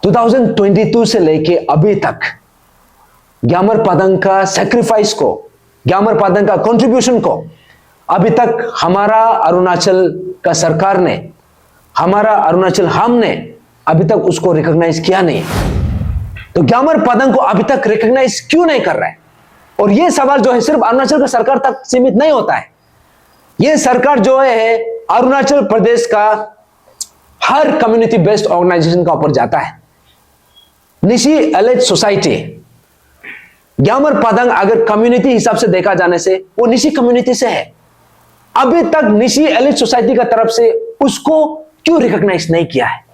2022 से लेके अभी तक ग्यामर पादंग का सैक्रिफाइस को, ग्यामर पादंग का कंट्रीब्यूशन को अभी तक हमारा अरुणाचल का सरकार ने, हमारा अरुणाचल हमने अभी तक उसको रिकॉग्नाइज किया नहीं। तो ग्यामर पादंग को अभी तक रिकॉग्नाइज क्यों नहीं कर रहा है? और यह सवाल जो है सिर्फ अरुणाचल का सरकार तक सीमित नहीं होता है। यह सरकार जो है अरुणाचल प्रदेश का हर कम्युनिटी बेस्ड ऑर्गेनाइजेशन का ऊपर जाता है। निशी एलिट सोसाइटी, ग्यामर पादंग अगर कम्युनिटी हिसाब से देखा जाने से वो निशी कम्युनिटी से है। अभी तक निशी एलिट सोसाइटी का तरफ से उसको क्यों रिकॉग्नाइज नहीं किया है,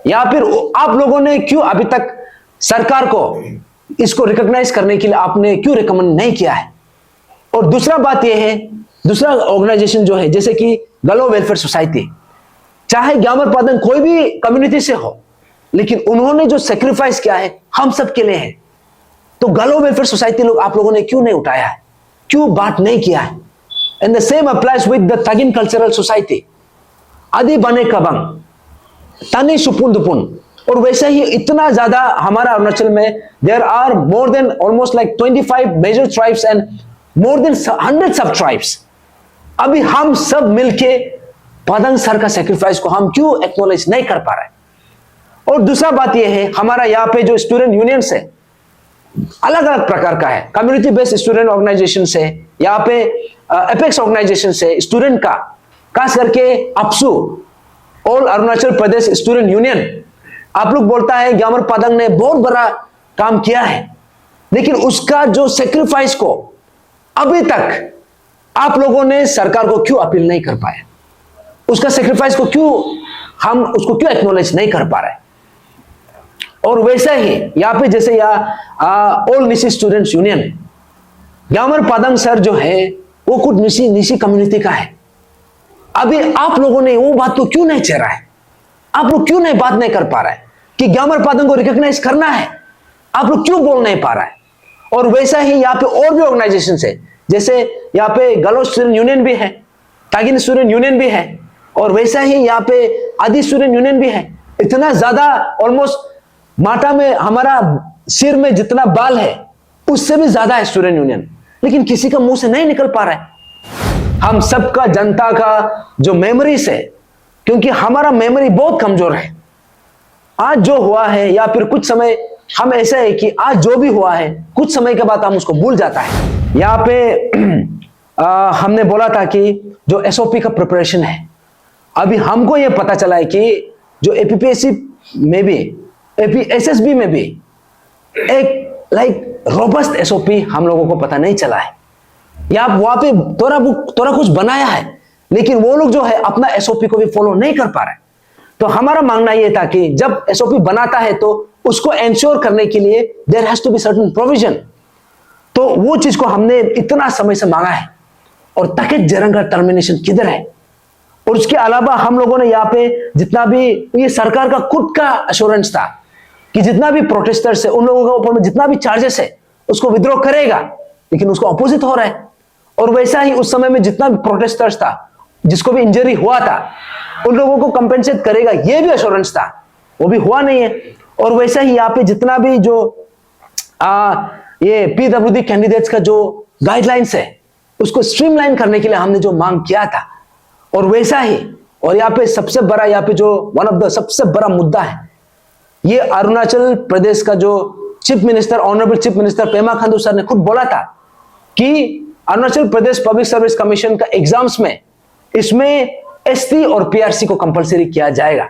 या फिर आप लोगों ने क्यों अभी तक सरकार को इसको रिकॉग्नाइज करने के लिए आपने क्यों रिकमेंड नहीं किया है? और दूसरा बात यह है, दूसरा ऑर्गेनाइजेशन जो है जैसे कि गलो वेलफेयर सोसाइटी, चाहे ग्यामर पादंग कोई भी कम्युनिटी से हो, लेकिन उन्होंने जो सेक्रीफाइस किया है हम सब के लिए है। तो गलो वेलफेयर सोसाइटी लोग आप लोगों ने क्यों नहीं उठाया है, क्यों बात नहीं किया है? And the same applies with the Tagin cultural society, Adi Bane कबंग, तनी सुपुन दुपुन। और वैसे ही इतना ज्यादा हमारा अरुणाचल में there are more than almost like 25 major tribes and more than 100 sub tribes. अभी हम सब मिलके पादंग सर का सेक्रीफाइस को हम क्यों एक्नॉलेज नहीं कर पा रहे? और दूसरा बात यह है, हमारा यहाँ पे जो स्टूडेंट यूनियंस है अलग अलग प्रकार का है। कम्युनिटी बेस्ड स्टूडेंट ऑर्गेनाइजेशन से, यहाँ पे एपेक्स ऑर्गेनाइजेशन से, स्टूडेंट का खास करके अपसू, all Arunachal Pradesh student union, आप लोग बोलता है ग्यामर पादंग ने बहुत बड़ा काम किया है, लेकिन उसका जो सेक्रीफाइस को अभी तक आप लोगों ने सरकार को क्यों अपील नहीं कर पाए? उसका सेक्रीफाइस को क्यों हम उसको क्यों एक्नॉलेज नहीं कर पा रहे? और वैसे ही यहाँ पे जैसे ऑल निशी स्टूडेंट्स यूनियन, ग्यामर पादंग सर जो है वो कुछ निशी कम्युनिटी का है। अभी आप लोगों ने वो बात को क्यों नहीं छेड़ा है? आप लोग क्यों नहीं बात नहीं कर पा रहे हैं कि ग्यामर पादंग को रिकॉग्नाइज करना है? आप लोग क्यों बोल नहीं पा रहा है? और वैसा ही यहाँ पे और भी ऑर्गेनाइजेशन है, जैसे यहाँ पे गलो स्टूडेंट यूनियन भी है, तागिन स्टूडेंट यूनियन भी है, और वैसा ही यहाँ पे आदि स्टूडेंट यूनियन भी है। इतना ज्यादा ऑलमोस्ट माटा में हमारा सिर में जितना बाल है उससे भी ज्यादा है स्टूडेंट यूनियन, लेकिन किसी का मुंह से नहीं निकल पा रहा है। हम सबका जनता का जो मेमोरीज है, क्योंकि हमारा मेमोरी बहुत कमजोर है। आज जो हुआ है या फिर कुछ समय हम ऐसा है कि आज जो भी हुआ है कुछ समय के बाद हम उसको भूल जाता है। यहाँ पे हमने बोला था कि जो एसओपी का प्रिपरेशन है, अभी हमको ये पता चला है कि जो एपीपीएससी में भी, एसएसबी में भी एक लाइक रोबस्ट एसओपी हम लोगों को पता नहीं चला है। या वहां पे थोड़ा कुछ बनाया है, लेकिन वो लोग जो है अपना एसओपी को भी फॉलो नहीं कर पा रहे। तो हमारा मांगना ये था कि जब एसओपी बनाता है तो उसको एंश्योर करने के लिए there has to be certain provision. तो वो चीज को हमने इतना समय से मांगा है। और तकेत जरंग का टर्मिनेशन किधर है? और उसके अलावा हम लोगों ने यहाँ पे जितना भी ये सरकार का खुद का अश्योरेंस था कि जितना भी प्रोटेस्टर्स है उन लोगों के ऊपर में जितना भी चार्जेस है उसको विद्रॉ करेगा, लेकिन उसको अपोजिट हो रहा है। और वैसा ही उस समय में जितना भी प्रोटेस्टर्स था, जिसको भी इंजरी हुआ था, उन लोगों को कंपेंसेट करेगा, ये भी अश्योरेंस था, वो भी हुआ नहीं है। और वैसा ही यहाँ पे जितना भी जो ये पीडब्ल्यूडी कैंडिडेट्स का जो गाइडलाइंस है उसको स्ट्रीमलाइन करने के लिए हमने जो मांग किया था। और वैसा ही, और यहाँ पे सबसे बड़ा, यहाँ पे जो वन ऑफ द सबसे बड़ा मुद्दा है, ये अरुणाचल प्रदेश का जो chief minister, honourable chief minister Pema Khandu sir ने खुद बोला था कि Arunachal Pradesh public service commission का एग्जाम्स में इसमें एसटी और पीआरसी को कंपलसरी किया जाएगा,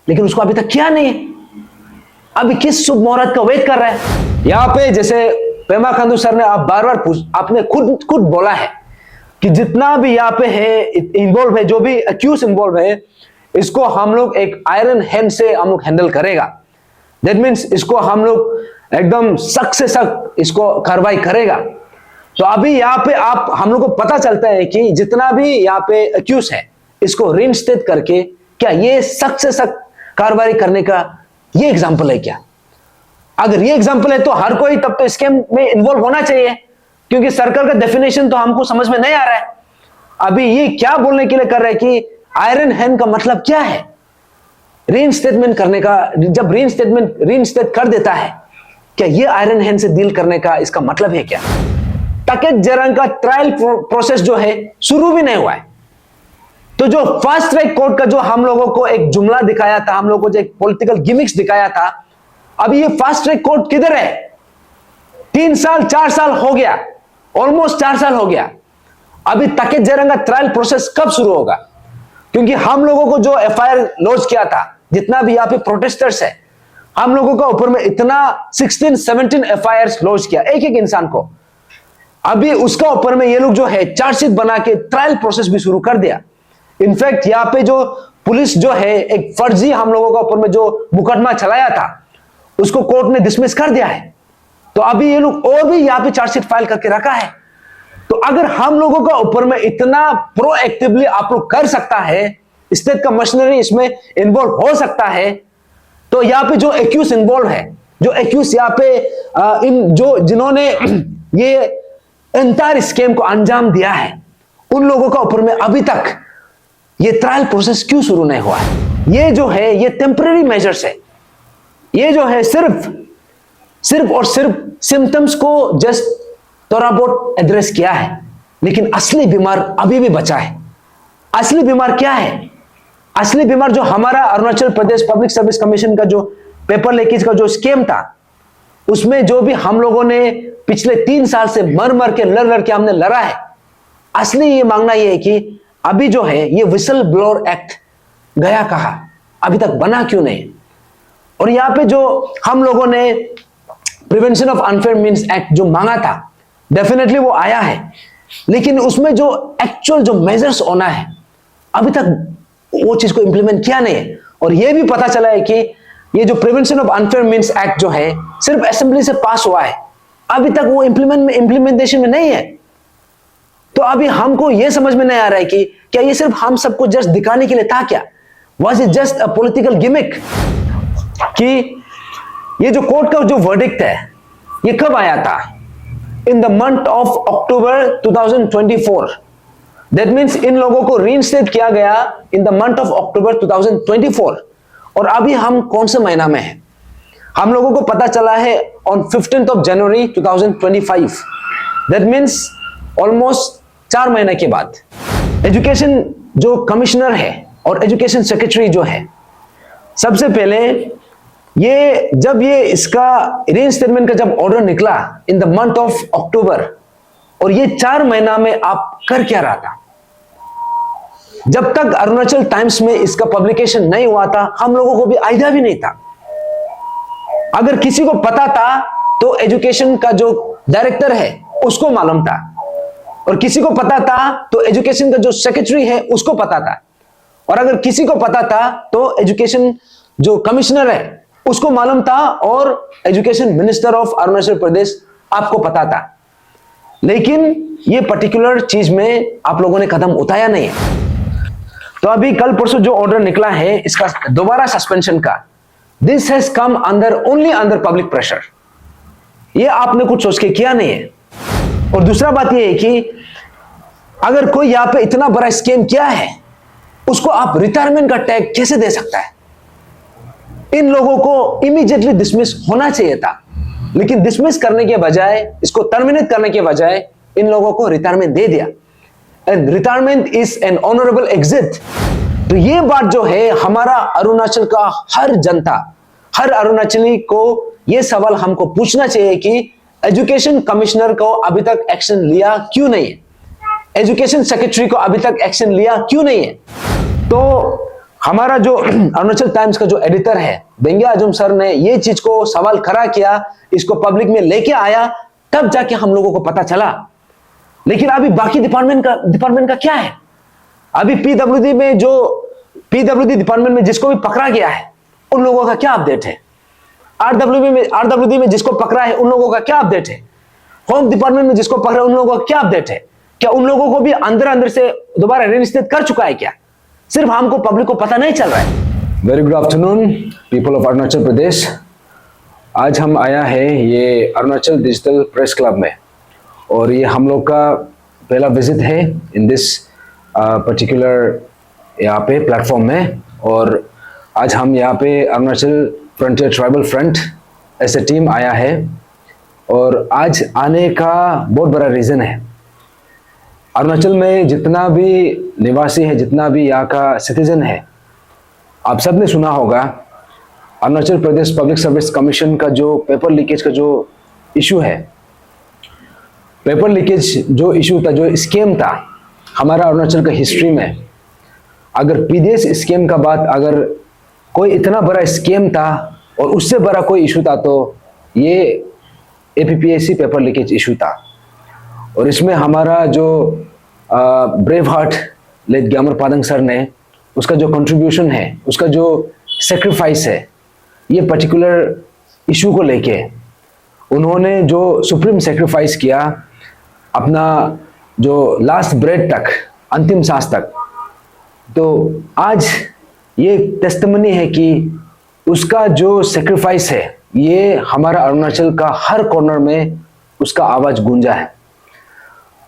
लेकिन उसको अभी तक किया नहीं। अभी किस शुभ मुहूर्त का वेट कर रहा है? यहाँ पे जैसे पेमा खांडू सर ने आप बार बार आपने खुद बोला है कि जितना भी यहाँ पे है इन्वॉल्व है, जो भी अक्यूज इन्वॉल्व है, इसको हम लोग एक आयरन हैंड से हम लोग हैंडल करेगा। दैट मीन्स इसको हम लोग एकदम सख्त से सख्त इसको कार्रवाई करेगा। तो अभी यहाँ पे आप हम लोग को पता चलता है कि जितना भी यहाँ पे अक्यूज है इसको रिइंस्टेट करके, क्या ये सख्त से सख्त कार्रवाई करने का ये एग्जाम्पल है क्या? अगर ये एग्जाम्पल है तो हर कोई तब तो स्कैम में इन्वॉल्व होना चाहिए, क्योंकि सरकार का डेफिनेशन तो हमको समझ में नहीं आ रहा है। अभी ये क्या बोलने के लिए कर रहे हैं कि आयरन हैंड का मतलब क्या है? रीइंस्टेटमेंट करने का, जब रीइंस्टेट कर देता है, क्या ये आयरन हैंड से डील करने का इसका मतलब है क्या? तकेत जरंग का ट्रायल प्रोसेस जो है शुरू भी नहीं हुआ है। तो जो फास्ट ट्रैक कोर्ट का जो हम लोगों को एक जुमला दिखाया था, हम लोगों को जो एक पॉलिटिकल गिमिक्स दिखाया था, अभी ये फास्ट ट्रैक कोर्ट किधर है? 3 साल 4 साल हो गया, ऑलमोस्ट 4 साल हो गया। अभी तकेत जरंग का ट्रायल प्रोसेस कब शुरू होगा? क्योंकि हम लोगों को जो एफआईआर लॉन्च किया था, जितना भी यहाँ पे प्रोटेस्टर्स है, हम लोगों का ऊपर में इतना 16-17 एफआईआर लॉन्च किया एक एक इंसान को। अभी उसका ऊपर में ये लोग जो है चार्जशीट बना के ट्रायल प्रोसेस भी शुरू कर दिया। इनफैक्ट यहाँ पे जो पुलिस जो है एक फर्जी हम लोगों का ऊपर में जो मुकदमा चलाया था, उसको कोर्ट ने डिसमिस कर दिया है। तो अभी ये लोग और भी यहाँ पे चार्जशीट फाइल करके रखा है। तो अगर हम लोगों का ऊपर में इतना प्रोएक्टिवली आप लोग कर सकता है, स्टेट का मशीनरी इसमें इन्वॉल्व हो सकता है, तो यहाँ पे जो एक्यूज इन्वॉल्व है, जो एक्यूज यहाँ पे इन जो जिन्होंने ये एंटायर स्कीम को अंजाम दिया है, उन लोगों का ऊपर में अभी तक ये ट्रायल प्रोसेस क्यों शुरू नहीं हुआ है? ये जो है ये टेम्पररी मेजर्स है। ये जो है सिर्फ और सिर्फ सिम्टम्स को जस्ट थोड़ा बहुत एड्रेस किया है, लेकिन असली बीमार अभी भी बचा है। असली बीमार क्या है? असली बीमार जो हमारा Arunachal Pradesh public service commission का जो पेपर लीकेज का जो स्कीम था, उसमें जो भी हम लोगों ने पिछले 3 साल से मर के लड़ के हमने लड़ा है, असली ये मांगना ये है कि अभी जो है ये विसल ब्लोअर एक्ट गया कहा, अभी तक बना क्यों नहीं? और यहाँ पे जो हम लोगों ने prevention of unfair means act जो मांगा था, डेफिनेटली वो आया है, लेकिन उसमें जो एक्चुअल जो मेजर्स होना है, अभी तक वो चीज को इंप्लीमेंट किया नहीं है। और ये भी पता चला है कि ये जो prevention of unfair means act जो है सिर्फ असेंबली से पास हुआ है, अभी तक वो इंप्लीमेंटेशन में नहीं है। तो अभी हमको ये समझ में नहीं आ रहा है कि क्या ये सिर्फ हम सबको जस्ट दिखाने के लिए था क्या? Was it just a political gimmick? कि ये जो कोर्ट का जो वर्डिक्ट है ये कब आया था? In the month of October 2024। That means in लोगों को रीइंस्टेट किया गया in the month of October 2024। और अभी हम कौन से महीना में हैं? हम लोगों को पता चला है on 15th of January 2025। That means almost 4 महीने के बाद। एजुकेशन जो कमिश्नर है और एजुकेशन सेक्रेटरी जो है, सबसे पहले ये जब ये इसका रीइंस्टेटमेंट का जब ऑर्डर निकला in the month of October, और ये 4 महीना में आप कर क्या रहा था? जब तक अरुणाचल टाइम्स में इसका पब्लिकेशन नहीं हुआ था, हम लोगों को भी आइडिया भी नहीं था। अगर किसी को पता था तो एजुकेशन का जो डायरेक्टर है उसको मालूम था, और किसी को पता था तो एजुकेशन का जो सेक्रेटरी है उसको पता था, और अगर किसी को पता था तो एजुकेशन जो कमिश्नर है उसको मालूम था, और एजुकेशन मिनिस्टर ऑफ अरुणाचल प्रदेश आपको पता था। लेकिन ये पर्टिकुलर चीज में आप लोगों ने कदम उठाया नहीं है। तो अभी कल परसों जो ऑर्डर निकला है इसका दोबारा सस्पेंशन का, this has come only under public pressure. ये आपने कुछ सोच के किया नहीं है। और दूसरा बात ये है कि अगर कोई यहाँ पे इतना बड़ा स्कीम किया है, उसको आप रिटायरमेंट का टैग कैसे दे सकता है? इन लोगों को इमीडिएटली डिसमिस होना चाहिए था, लेकिन डिसमिस करने के बजाय, इसको टर्मिनेट करने के बजाय इन लोगों को रिटायरमेंट दे दिया। And retirement is an honourable exit. तो ये बात जो है हमारा अरुणाचल का हर जनता, हर अरुणाचली को ये सवाल हमको पूछना चाहिए कि एजुकेशन कमिश्नर को अभी तक एक्शन लिया क्यों नहीं है? एजुकेशन सेक्रेटरी को अभी तक एक्शन लिया क्यों नहीं है? तो हमारा जो अरुणाचल टाइम्स का जो एडिटर है बेंगे आजम सर ने ये चीज को सवाल खड़ा किया, इसको पब्लिक में लेके आया, तब जाके हम लोगों को पता चला। लेकिन अभी बाकी डिपार्टमेंट का क्या है? अभी पीडब्ल्यूडी डिपार्टमेंट में जिसको भी पकड़ा गया है उन लोगों का क्या अपडेट है? आरडब्ल्यूडी में जिसको पकड़ा है उन लोगों का क्या अपडेट है? होम डिपार्टमेंट में जिसको पकड़ा है उन लोगों का क्या अपडेट है? क्या उन लोगों को भी अंदर से दोबारा रिइंस्टेट कर चुका है क्या? सिर्फ हमको पब्लिक को पता नहीं चल रहा है। Very good afternoon people of Arunachal Pradesh. आज हम आया है ये अरुणाचल डिजिटल प्रेस क्लब में, और ये हम लोग का पहला विजिट है इन दिस पर्टिकुलर यहाँ पे प्लेटफॉर्म में। और आज हम यहाँ पे अरुणाचल फ्रंटियर ट्राइबल फ्रंट ऐसे टीम आया है और आज आने का बहुत बड़ा रीज़न है। अरुणाचल में जितना भी निवासी है, जितना भी यहाँ का सिटीजन है, आप सब ने सुना होगा Arunachal Pradesh public service commission का जो पेपर लीकेज का जो इशू है। पेपर लीकेज जो इशू था, जो स्कैम था हमारा अरुणाचल का हिस्ट्री में, अगर पीडीएस स्कैम का बात, अगर कोई इतना बड़ा स्कैम था और उससे बड़ा कोई इशू था तो ये एपीपीएससी पेपर लीकेज इशू था। और इसमें हमारा जो ब्रेव हार्ट लेट ग्यामर पादंग सर ने, उसका जो कंट्रीब्यूशन है, उसका जो सेक्रीफाइस है, ये पर्टिकुलर इशू को लेके उन्होंने जो सुप्रीम सेक्रीफाइस किया, अपना जो लास्ट ब्रेथ तक, अंतिम सांस तक, तो आज ये टेस्टिमनी है कि उसका जो सेक्रीफाइस है, ये हमारा अरुणाचल का हर कॉर्नर में उसका आवाज गूंजा है।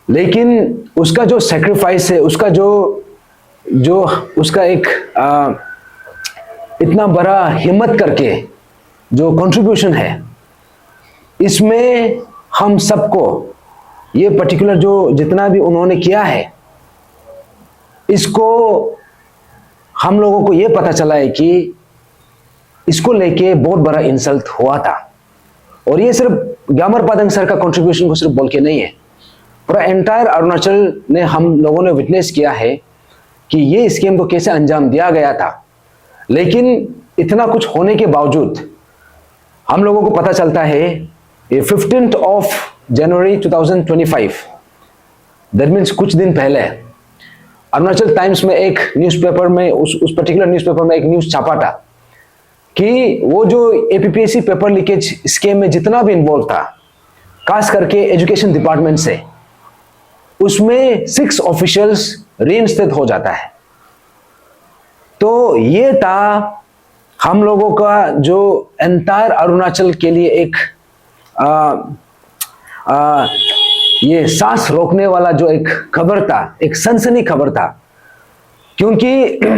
लेकिन उसका जो सेक्रीफाइस है, उसका जो उसका एक इतना बड़ा हिम्मत करके जो कंट्रीब्यूशन है, इसमें हम सबको ये पर्टिकुलर जो जितना भी उन्होंने किया है, इसको हम लोगों को ये पता चला है कि इसको लेके बहुत बड़ा इंसल्ट हुआ था। और ये सिर्फ ग्यामर पादंग सर का कंट्रीब्यूशन को सिर्फ बोल के नहीं है, पूरा एंटायर अरुणाचल ने, हम लोगों ने विटनेस किया है कि ये स्कीम को कैसे अंजाम दिया गया था। लेकिन इतना कुछ होने के बावजूद हम लोगों को पता चलता है ये 15th of January 2025, that means कुछ दिन पहले अरुणाचल टाइम्स में एक न्यूज़पेपर में, उस पर्टिकुलर न्यूज़पेपर में एक न्यूज़ छापा था कि वो जो एपीपीएससी पेपर लीकेज स्कीम में जितना भी इन्वॉल्व था, खास करके एजुकेशन डिपार्टमेंट से, उसमें 6 ऑफिशियल्स रीइंस्टेट हो जाता है। तो ये था हम लोगों का जो एंटायर अरुणाचल के लिए एक ये सांस रोकने वाला जो एक खबर था, एक सनसनी खबर था। क्योंकि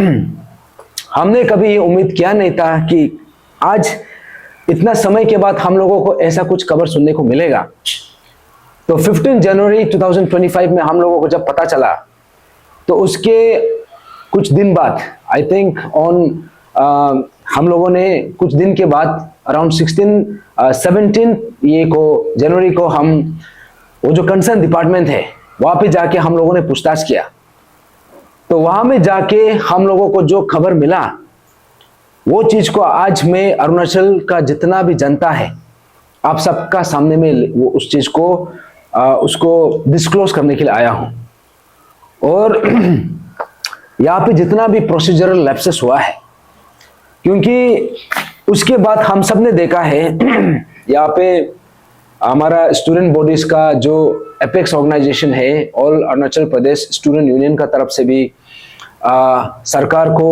हमने कभी ये उम्मीद किया नहीं था कि आज इतना समय के बाद हम लोगों को ऐसा कुछ खबर सुनने को मिलेगा। तो 15 जनवरी 2025 में हम लोगों को जब पता चला, तो उसके कुछ दिन बाद, आई थिंक हम लोगों ने कुछ दिन के बाद अराउंड 17 ये को जनवरी को हम वो जो कंसर्न डिपार्टमेंट है वहां पे जाके हम लोगों ने पूछताछ किया। तो वहां में जाके हम लोगों को जो खबर मिला, वो चीज को आज मैं अरुणाचल का जितना भी जनता है, आप सबका सामने में वो उस चीज को उसको डिस्क्लोज करने के लिए आया हूं। और यहाँ पे जितना भी प्रोसीजरल लैप्सेस हुआ है, क्योंकि उसके बाद हम सब ने देखा है यहाँ पे हमारा स्टूडेंट बॉडीज का जो एपेक्स ऑर्गेनाइजेशन है, all Arunachal Pradesh student union का तरफ से भी सरकार को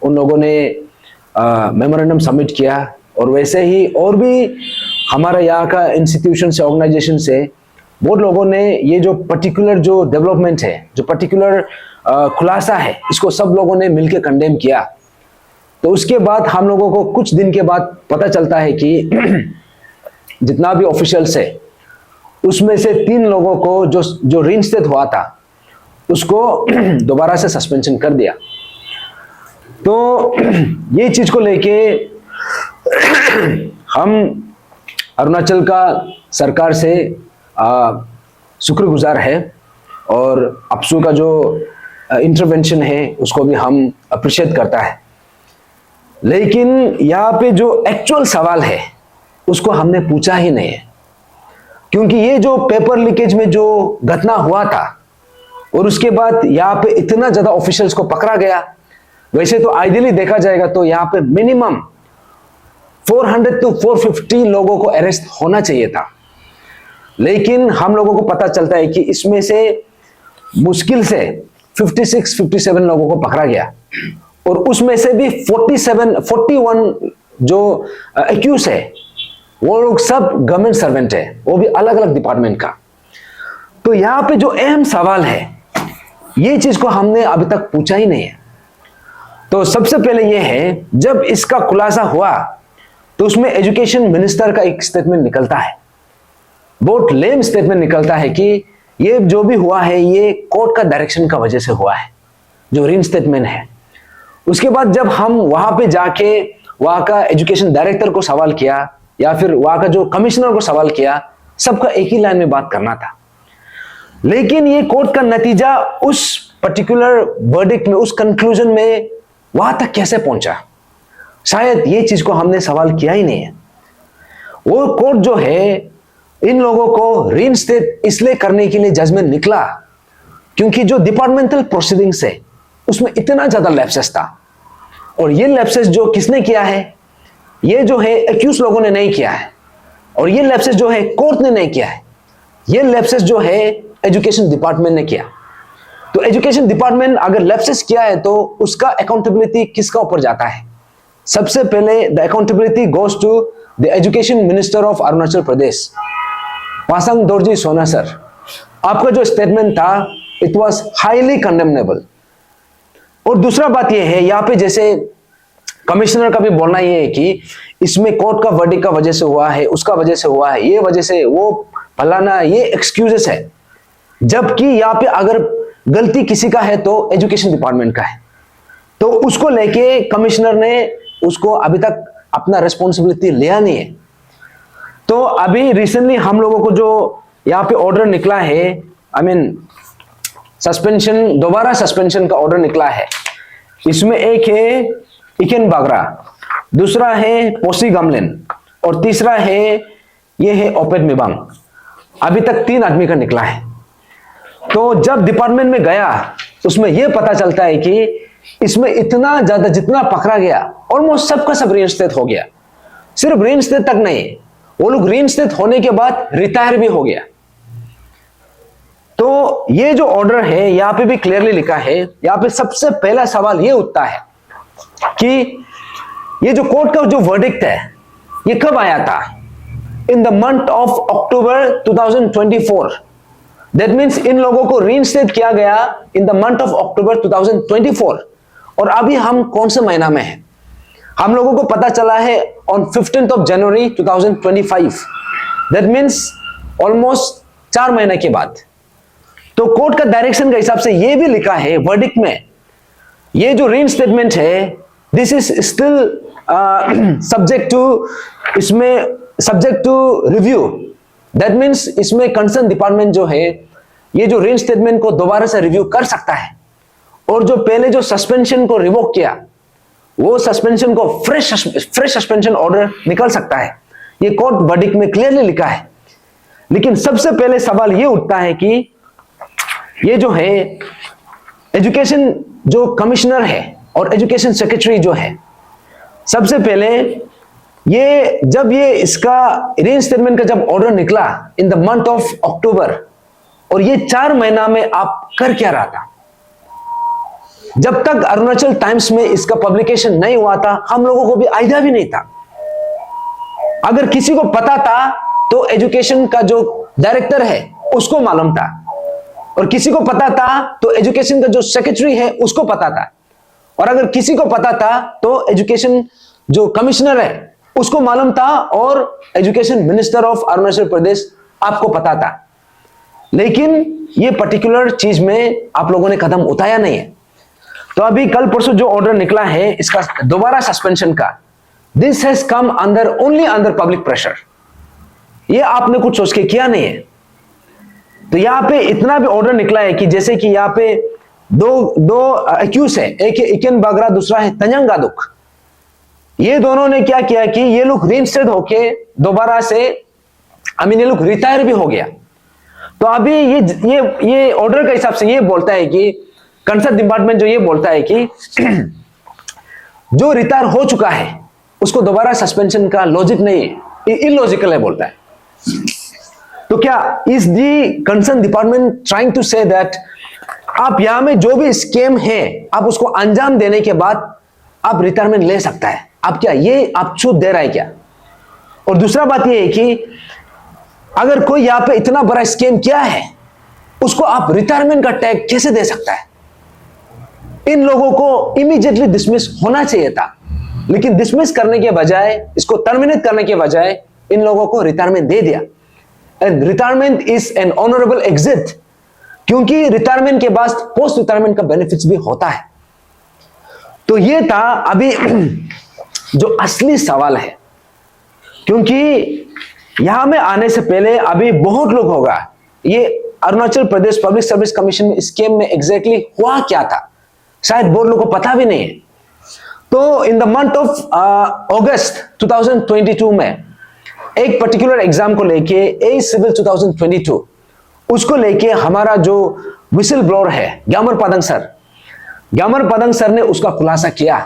उन लोगों ने मेमोरेंडम सबमिट किया। और वैसे ही और भी हमारा यहाँ का इंस्टीट्यूशन से, ऑर्गेनाइजेशन से बहुत लोगों ने ये जो पर्टिकुलर जो डेवलपमेंट है, जो पर्टिकुलर खुलासा है, इसको सब लोगों ने मिलकर कंडेम किया। तो उसके बाद हम लोगों को कुछ दिन के बाद पता चलता है कि जितना भी ऑफिशियल्स है, उसमें से 3 लोगों को जो रीइंस्टेट हुआ था, उसको दोबारा से सस्पेंशन कर दिया। तो ये चीज को लेके हम अरुणाचल का सरकार से शुक्रगुजार है, और अपसू का जो इंटरवेंशन है उसको भी हम अप्रिशिएट करता है। लेकिन यहाँ पे जो एक्चुअल सवाल है उसको हमने पूछा ही नहीं है, क्योंकि ये जो पेपर लीकेज में जो घटना हुआ था और उसके बाद यहाँ पे इतना ज्यादा ऑफिशियल्स को पकड़ा गया। वैसे तो आइडियली देखा जाएगा तो यहाँ पे मिनिमम 400 to 450 लोगों को अरेस्ट होना चाहिए था, लेकिन हम लोगों को पता चलता है कि इसमें से मुश्किल से 56-57 लोगों को पकड़ा गया। और उसमें से भी 41 जो एक्यूज है, वो लोग सब गवर्नमेंट सर्वेंट है, वो भी अलग अलग डिपार्टमेंट का। तो यहाँ पे जो अहम सवाल है, ये चीज को हमने अभी तक पूछा ही नहीं है। तो सबसे पहले यह है, जब इसका खुलासा हुआ तो उसमें एजुकेशन मिनिस्टर का एक स्टेटमेंट निकलता है, बहुत लेम स्टेटमेंट निकलता है कि ये जो भी हुआ है ये कोर्ट का डायरेक्शन का वजह से हुआ है, जो रीन स्टेटमेंट है। उसके बाद जब हम वहां पे जाके वहां का एजुकेशन डायरेक्टर को सवाल किया या फिर वहां का जो कमिश्नर को सवाल किया, सबका एक ही लाइन में बात करना था। लेकिन ये कोर्ट का नतीजा उस पर्टिकुलर वर्डिक्ट में, उस कंक्लूजन में वहां तक कैसे पहुंचा, शायद ये चीज को हमने सवाल किया ही नहीं है। वो कोर्ट जो है इन लोगों को रीइंस्टेट इसलिए करने के लिए जजमेंट निकला क्योंकि जो डिपार्टमेंटल प्रोसीडिंग्स है उसमें इतना ज्यादा लैप्सेस था, और ये लैप्सेस जो किसने किया है, ये जो है एक्यूज लोगों ने नहीं किया है, और ये लैप्सेस जो है कोर्ट ने नहीं किया है, ये लैप्सेस जो है एजुकेशन डिपार्टमेंट ने किया। तो एजुकेशन डिपार्टमेंट अगर लैप्सेस किया है तो उसका अकाउंटेबिलिटी किसका ऊपर जाता है? सबसे पहले the accountability goes to the education minister of Arunachal Pradesh, Pasang Dorjee Sona sir. आपका जो स्टेटमेंट था इट वाज हाईली कंडेमनेबल। और दूसरा बात यह है, यहाँ पे जैसे कमिश्नर का भी बोलना यह है कि इसमें कोर्ट का वर्डिक्ट का वजह से हुआ है, उसका वजह से हुआ है, ये वजह से वो फलाना, ये एक्सक्यूजेस है। जबकि यहाँ पे अगर गलती किसी का है तो एजुकेशन डिपार्टमेंट का है, तो उसको लेके कमिश्नर ने उसको अभी तक अपना रिस्पॉन्सिबिलिटी लिया नहीं है। तो अभी रिसेंटली हम लोगों को जो यहाँ पे ऑर्डर निकला है, आई मीन सस्पेंशन, दोबारा सस्पेंशन का ऑर्डर निकला है, इसमें एक है इकेन बागरा, दूसरा है पोसी गमलेन, और तीसरा है ये है ओपेट मिबांग। अभी तक 3 आदमी का निकला है। तो जब डिपार्टमेंट में गया उसमें यह पता चलता है कि इसमें इतना ज्यादा जितना पकड़ा गया ऑलमोस्ट सबका सब रीइंस्टेट हो गया। सिर्फ रीइंस्टेट तक नहीं, वो लोग रीइंस्टेट होने के बाद रिटायर भी हो गया। तो ये जो ऑर्डर है यहां पे भी क्लियरली लिखा है, यहां पे सबसे पहला सवाल ये उठता है कि ये जो कोर्ट का जो वर्डिक्ट है ये कब आया था? In the month of October 2024। That means in लोगों को रीइंस्टेट किया गया in the month of October 2024, और अभी हम कौन से महीना में हैं? हम लोगों को पता चला है on 15th of January 2025। That means almost 4 महीने के बाद। तो कोर्ट का डायरेक्शन के हिसाब से ये भी लिखा है वर्डिक्ट में, ये जो रीइंस्टेटमेंट है this is still subject to, इसमें subject to review. That means इसमें कंसर्न डिपार्टमेंट जो है ये जो रीइंस्टेटमेंट को दोबारा से रिव्यू कर सकता है, और जो पहले जो सस्पेंशन को रिवोक किया वो सस्पेंशन को फ्रेश सस्पेंशन ऑर्डर निकल सकता है। ये कोर्ट वर्डिक्ट में क्लियरली लिखा है। लेकिन सबसे पहले सवाल ये उठता है कि ये जो है एजुकेशन जो कमिश्नर है और एजुकेशन सेक्रेटरी जो है, सबसे पहले ये जब ये इसका रीइंस्टेटमेंट का जब ऑर्डर निकला in the month of October, और ये 4 महीना में आप कर क्या रहा था? जब तक अरुणाचल टाइम्स में इसका पब्लिकेशन नहीं हुआ था हम लोगों को भी आइडिया भी नहीं था। अगर किसी को पता था तो एजुकेशन का जो डायरेक्टर है उसको मालूम था, और किसी को पता था तो एजुकेशन का जो सेक्रेटरी है उसको पता था, और अगर किसी को पता था तो एजुकेशन जो कमिश्नर है उसको मालूम था, और एजुकेशन मिनिस्टर ऑफ अरुणाचल प्रदेश आपको पता था। लेकिन ये पर्टिकुलर चीज में आप लोगों ने कदम उठाया नहीं है। तो अभी कल परसों जो ऑर्डर निकला है इसका दोबारा सस्पेंशन का, this has come under only under public pressure. ये आपने कुछ सोच के किया नहीं है। तो यहां पे इतना भी ऑर्डर निकला है कि जैसे कि यहां पे दो एक्यूज है, एक है इकेन बागरा, दूसरा है तंजंग गादुक। ये दोनों ने क्या किया कि ये लोग रीइंस्टेट होके दोबारा से ये लोग रिटायर भी हो गया। तो अभी ये ऑर्डर के हिसाब से ये बोलता है कि कंसर्न डिपार्टमेंट जो ये बोलता है कि जो रिटायर हो चुका है उसको दोबारा सस्पेंशन का लॉजिक नहीं है, इलॉजिकल है बोलता है। तो क्या is the concern department trying to say that आप यहां में जो भी स्कीम है आप उसको अंजाम देने के बाद आप रिटायरमेंट ले सकता है? आप क्या ये आप छूट दे रहा है क्या? और दूसरा बात ये है कि अगर कोई यहां पे इतना बड़ा स्कीम किया है उसको आप रिटायरमेंट का टैग कैसे दे सकता है? इन लोगों को इमीडिएटली डिसमिस होना चाहिए था, लेकिन डिसमिस करने के बजाय, इसको टर्मिनेट करने के बजाय इन लोगों को रिटायरमेंट दे दिया। And retirement is an honourable exit, क्योंकि रिटायरमेंट के बाद पोस्ट रिटायरमेंट का बेनिफिट्स भी होता है। तो ये था अभी जो असली सवाल है, क्योंकि यहां में आने से पहले अभी बहुत लोग होगा ये Arunachal Pradesh public service commission scheme में एग्जैक्टली हुआ क्या था, शायद बहुत लोगों को पता भी नहीं है। तो इन द मंथ ऑफ अगस्त 2022 में एक पर्टिकुलर एग्जाम को लेके ए सिविल 2022 उसको लेके हमारा जो विसल ब्लोअर है ग्यामर पदंग सर ने उसका खुलासा किया।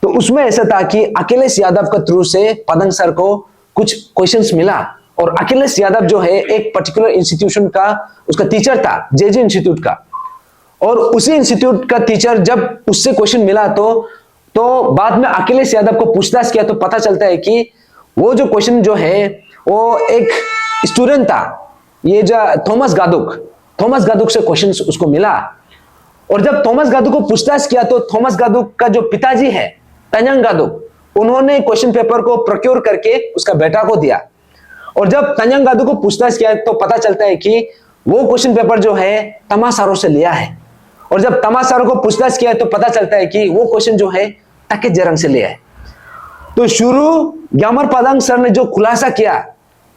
तो उसमें ऐसा था कि अखिलेश यादव के थ्रू से पदंग सर को कुछ क्वेश्चंस मिला, और अखिलेश यादव जो है एक पर्टिकुलर इंस्टीट्यूशन का उसका टीचर था, जेजे इंस्टीट्यूट का, और उसी इंस्टीट्यूट का टीचर जब उससे क्वेश्चन मिला तो बाद में अखिलेश यादव को पूछताछ किया तो पता चलता है कि वो जो क्वेश्चन जो है वो एक स्टूडेंट था, ये जो थॉमस गादुक से क्वेश्चन उसको मिला। और जब थॉमस गादुक को पूछताछ किया तो थॉमस गादुक का जो पिताजी है तंजंग गादुक, उन्होंने क्वेश्चन पेपर को प्रोक्योर करके उसका बेटा को दिया। और जब तंजंग गादुक को पूछताछ किया तो पता चलता है कि वो क्वेश्चन पेपर जो है तमासारो से लिया है, और जब तमासारो को पूछताछ किया तो पता चलता है कि वो क्वेश्चन जो है तके जरंग से लिया है। तो शुरू ग्यामर पदंग सर ने जो खुलासा किया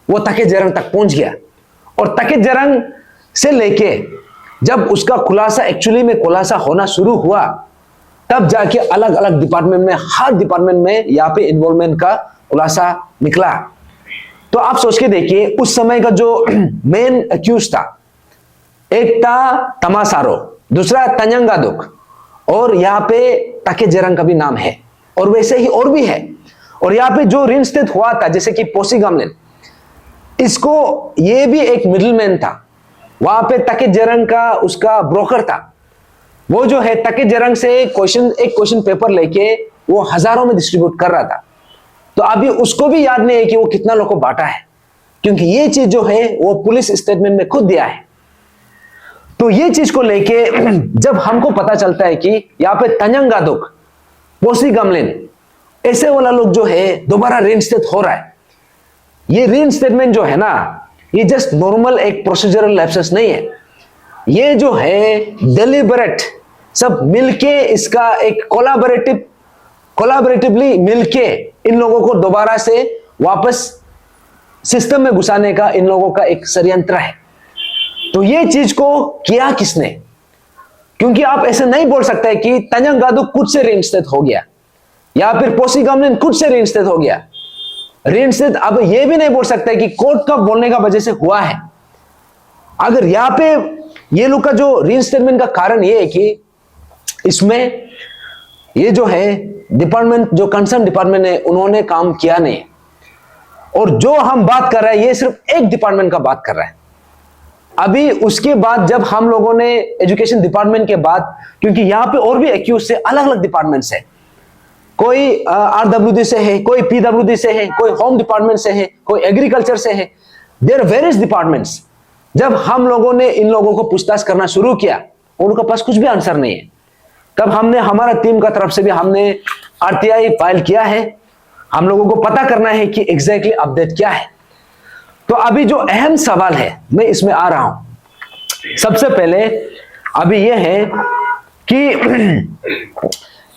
वो तके जरंग तक पहुंच गया, और तके जरंग से लेके जब उसका खुलासा एक्चुअली में खुलासा होना शुरू हुआ, तब जाके अलग अलग डिपार्टमेंट में, हर डिपार्टमेंट में यहाँ पे इन्वॉल्वमेंट का खुलासा निकला। तो आप सोच के देखिए उस समय का जो मेन अक्यूज था, एक था तमासारो, दूसरा तंजंग गादुक, और यहाँ पे तके जरंग का भी नाम है, और वैसे ही और भी है। और यहाँ पे जो रिइंस्टेट हुआ था जैसे कि पोसी गामलिन, इसको ये भी एक मिडिलमैन था, वहां पे तके जरंग का उसका ब्रोकर था। वो जो है तके जरंग से एक क्वेश्चन पेपर लेके वो हजारों में डिस्ट्रीब्यूट कर रहा था। तो अभी उसको भी याद नहीं है कि वो कितना लोगों को बांटा है, क्योंकि ये चीज जो है वो पुलिस स्टेटमेंट में खुद दिया है। तो ये चीज को लेके जब हमको पता चलता है कि यहाँ पे तंजंग गादुक, पोसी गामलिन, ऐसे वाला लोग जो है दोबारा रिइंस्टेट हो रहा है, ये रिइंस्टेटमेंट जो है ना, ये जस्ट नॉर्मल एक प्रोसीजरल लैप्सेस नहीं है, ये जो है डेलिबरेट सब मिलके इसका एक कोलैबोरेटिवली मिलके इन लोगों को दोबारा से वापस सिस्टम में घुसाने का इन लोगों का एक षड्यंत्र है। तो ये चीज को किया किसने? क्योंकि आप ऐसे नहीं बोल सकते कि तंजंग गादुक खुद से रिइंस्टेट हो गया या फिर पोसी गामलिन खुद से रिइंस्टेट हो गया। रिइंस्टेट अब ये भी नहीं बोल सकते कि कोर्ट का बोलने का वजह से हुआ है। अगर यहां पे ये लोग का जो रिइंस्टेटमेंट का कारण ये है कि इसमें ये जो है डिपार्टमेंट, जो कंसर्न डिपार्टमेंट है, उन्होंने काम किया नहीं। और जो हम बात कर रहे हैं ये सिर्फ एक डिपार्टमेंट का बात कर रहे हैं। अभी उसके बाद जब हम लोगों ने एजुकेशन डिपार्टमेंट के बाद, क्योंकि यहां पे और भी एक्यूज से अलग अलग डिपार्टमेंट से, कोई आरडब्ल्यूडी से है, कोई पीडब्ल्यूडी से है, कोई होम डिपार्टमेंट से है, कोई एग्रीकल्चर से है, देयर वेरियस डिपार्टमेंट्स। जब हम लोगों ने इन लोगों को पूछताछ करना शुरू किया, उनके पास कुछ भी आंसर नहीं है। तब हमने, हमारा टीम का तरफ से भी हमने आरटीआई फाइल किया है। हम लोगों को पता करना है कि एग्जैक्टली अपडेट क्या है। तो अभी जो अहम सवाल है मैं इसमें आ रहा हूं। सबसे पहले अभी यह है कि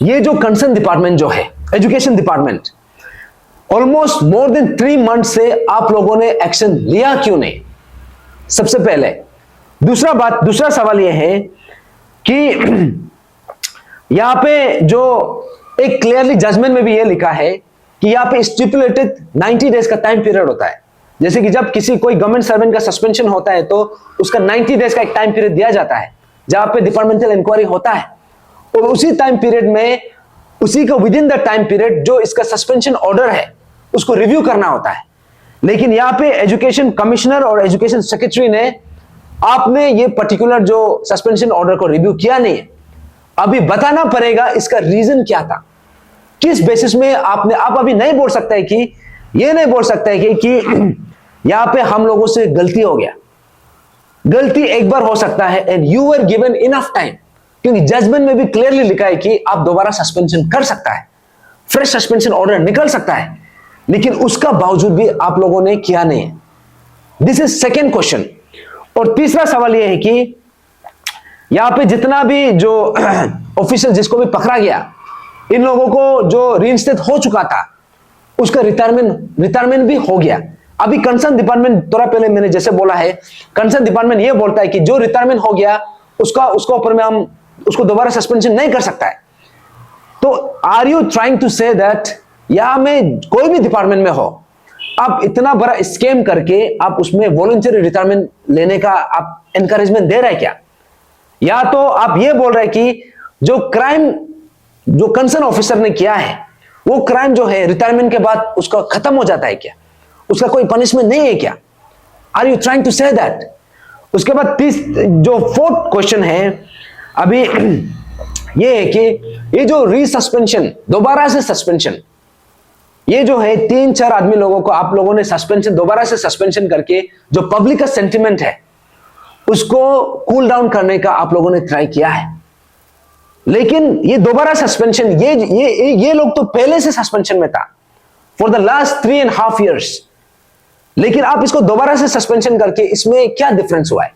ये जो कंसर्न डिपार्टमेंट जो है education department, almost more than 3 month से आप लोगों ने एक्शन लिया क्यों नहीं? सबसे पहले दूसरा सवाल यह है कि यहां पे जो एक क्लियरली जजमेंट में भी यह लिखा है कि यहां पे स्टिपुलेटेड 90 डेज का टाइम पीरियड होता है। जैसे कि जब किसी कोई गवर्नमेंट सर्वेंट का सस्पेंशन होता है तो उसका 90 डेज का एक टाइम पीरियड दिया जाता है जहां पे डिपार्टमेंटल इंक्वायरी होता है, और उसी टाइम पीरियड में, उसी का with in the time period जो इसका सस्पेंशन ऑर्डर है उसको रिव्यू करना होता है। लेकिन यहाँ पे एजुकेशन कमिश्नर और एजुकेशन सेक्रेटरी ने, आपने ये पर्टिकुलर जो सस्पेंशन ऑर्डर को रिव्यू किया नहीं है। अभी बताना पड़ेगा इसका रीजन क्या था, किस बेसिस में आपने। आप अभी नहीं बोल सकते कि, ये नहीं बोल सकते कि यहां पे हम लोगों से गलती हो गया। गलती एक बार हो सकता है, and you were given enough time क्योंकि जजमेंट में भी क्लियरली लिखा है कि आप दोबारा सस्पेंशन कर सकता है, फ्रेश सस्पेंशन ऑर्डर निकल सकता है, लेकिन उसका बावजूद भी आप लोगों ने किया नहीं है। This is second question. और तीसरा सवाल यह है कि यहां पे जितना भी जो ऑफिसर जिसको भी पकड़ा गया, इन लोगों को जो रीइंस्टेट हो चुका था उसका रिटायरमेंट भी हो गया। अभी कंसर्न डिपार्टमेंट, थोड़ा पहले मैंने जैसे बोला है, कंसर्न डिपार्टमेंट ये बोलता है कि जो रिटायरमेंट हो गया उसका ऊपर में हम उसको दोबारा सस्पेंशन नहीं कर सकता है। तो are you trying to say that या में कोई भी डिपार्टमेंट में हो, आप इतना बड़ा स्कैम करके आप उसमें वॉलंटरी रिटायरमेंट लेने का आप एनकरेजमेंट दे रहे हैं क्या? या तो आप ये बोल रहे हैं कि जो क्राइम जो कंसर्न ऑफिसर ने किया है वो क्राइम जो है रिटायरमेंट के बाद उसका खत्म हो जाता है क्या? उसका कोई पनिशमेंट नहीं है क्या? Are you trying to say that? उसके बाद जो फोर्थ क्वेश्चन है अभी ये है कि ये जो रीसस्पेंशन, दोबारा से सस्पेंशन, ये जो है 3-4 आदमी लोगों को आप लोगों ने सस्पेंशन, दोबारा से सस्पेंशन करके जो पब्लिक का सेंटिमेंट है उसको कूल डाउन करने का आप लोगों ने ट्राई किया है। लेकिन ये दोबारा सस्पेंशन, ये लोग तो पहले से सस्पेंशन में था फॉर द लास्ट 3.5 years, लेकिन आप इसको दोबारा से सस्पेंशन करके इसमें क्या डिफरेंस हुआ है?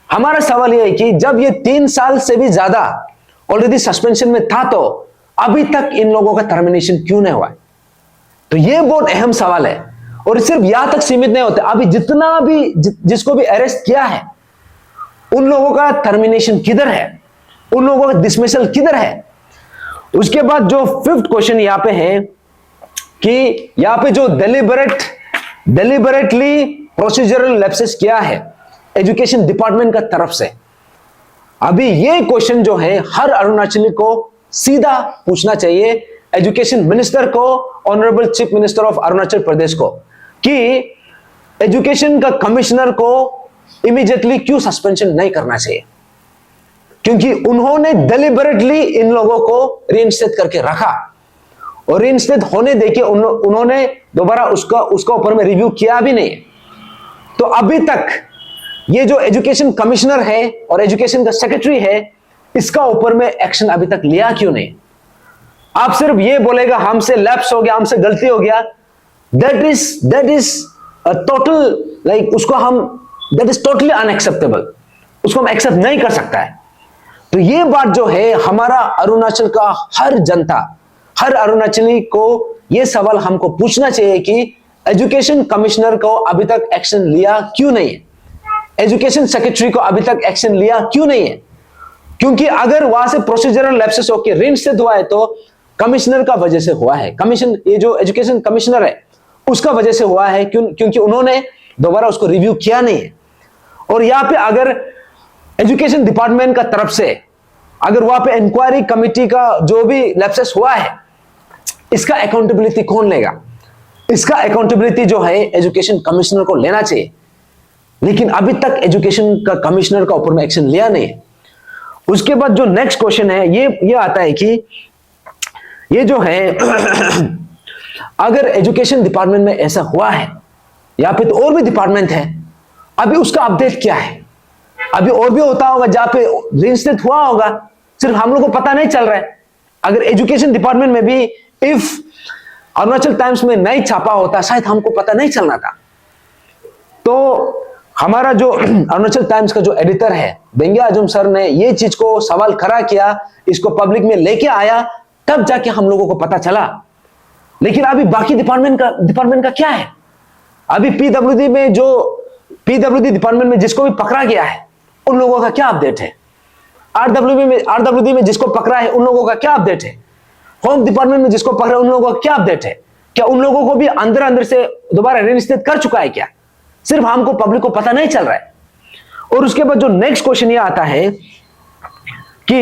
हमारा सवाल यह है कि जब ये 3 साल से भी ज्यादा ऑलरेडी सस्पेंशन में था तो अभी तक इन लोगों का टर्मिनेशन क्यों नहीं हुआ है? तो ये बहुत अहम सवाल है। और सिर्फ यहां तक सीमित नहीं होते, अभी जितना भी जिसको भी अरेस्ट किया है उन लोगों का टर्मिनेशन किधर है, उन लोगों का डिसमिसल किधर है? उसके बाद जो 5th क्वेश्चन यहां पे है कि यहां पे जो डेलिबरेटली प्रोसीजरल लैप्सेस किया है एजुकेशन डिपार्टमेंट का तरफ से, अभी ये क्वेश्चन जो है हर अरुणाचली को सीधा पूछना चाहिए एजुकेशन मिनिस्टर को, honourable chief minister of Arunachal Pradesh को, कि एजुकेशन का कमिश्नर को इमीडिएटली क्यों सस्पेंशन नहीं करना चाहिए? क्योंकि उन्होंने डेलिबरेटली इन लोगों को रीइंस्टेट करके रखा और रीइंस्टेट होने देके उन्होंने दोबारा उसका ऊपर में रिव्यू किया भी नहीं। तो अभी तक ये जो एजुकेशन कमिश्नर है और एजुकेशन का सेक्रेटरी है, इसका ऊपर में एक्शन अभी तक लिया क्यों नहीं? आप सिर्फ ये बोलेगा हमसे लैप्स हो गया, हमसे गलती हो गया, दैट इज टोटल लाइक उसको हम दैट इज टोटली अनएक्सेप्टेबल, उसको हम एक्सेप्ट नहीं कर सकता है। तो ये बात जो है हमारा अरुणाचल का हर जनता, हर अरुणाचली को ये सवाल हमको पूछना चाहिए कि एजुकेशन कमिश्नर को अभी तक एक्शन लिया क्यों नहीं है? एजुकेशन सेक्रेटरी को अभी तक एक्शन लिया क्यों नहीं है? क्योंकि अगर वहां से प्रोसीजरल लैप्सेस होकर रीइंस्टेट हुआ है तो कमिश्नर का वजह से हुआ है, ये जो एजुकेशन कमिश्नर है उसका वजह से हुआ है, क्योंकि उन्होंने दोबारा उसको रिव्यू किया नहीं है। और यहां पे अगर एजुकेशन डिपार्टमेंट का तरफ से अगर वहां पे इंक्वायरी कमिटी का जो भी लैप्सेस हुआ है, इसका अकाउंटेबिलिटी कौन लेगा? इसका अकाउंटेबिलिटी जो है एजुकेशन कमिश्नर को लेना चाहिए, लेकिन अभी तक एजुकेशन का कमिश्नर का ऊपर में एक्शन लिया नहीं है। उसके बाद जो नेक्स्ट क्वेश्चन है ये आता है कि ये जो है अगर एजुकेशन डिपार्टमेंट में ऐसा हुआ है या फिर तो और भी डिपार्टमेंट है, अभी उसका अपडेट क्या है? अभी और भी होता होगा जहां पे रीइंस्टेट हुआ होगा, सिर्फ हम लोग को पता नहीं चल रहा है। अगर एजुकेशन डिपार्टमेंट में भी इफ अरुणाचल टाइम्स में नहीं छापा होता शायद हमको पता नहीं चलना था। तो हमारा जो अरुणाचल टाइम्स का जो एडिटर है बेंगे आजम सर ने ये चीज को सवाल खड़ा किया, इसको पब्लिक में लेके आया, तब जाके हम लोगों को पता चला। लेकिन अभी बाकी डिपार्टमेंट का क्या है? अभी पीडब्ल्यूडी डिपार्टमेंट में जिसको भी पकड़ा गया है उन लोगों का क्या अपडेट है? आरडब्ल्यूडी में जिसको पकड़ा है उन लोगों का क्या अपडेट है? होम डिपार्टमेंट में जिसको पकड़ा उन लोगों का क्या अपडेट है? क्या उन लोगों को भी अंदर से दोबारा रीइंस्टेट कर चुका है क्या? सिर्फ हमको पब्लिक को पता नहीं चल रहा है। और उसके बाद जो नेक्स्ट क्वेश्चन ये आता है कि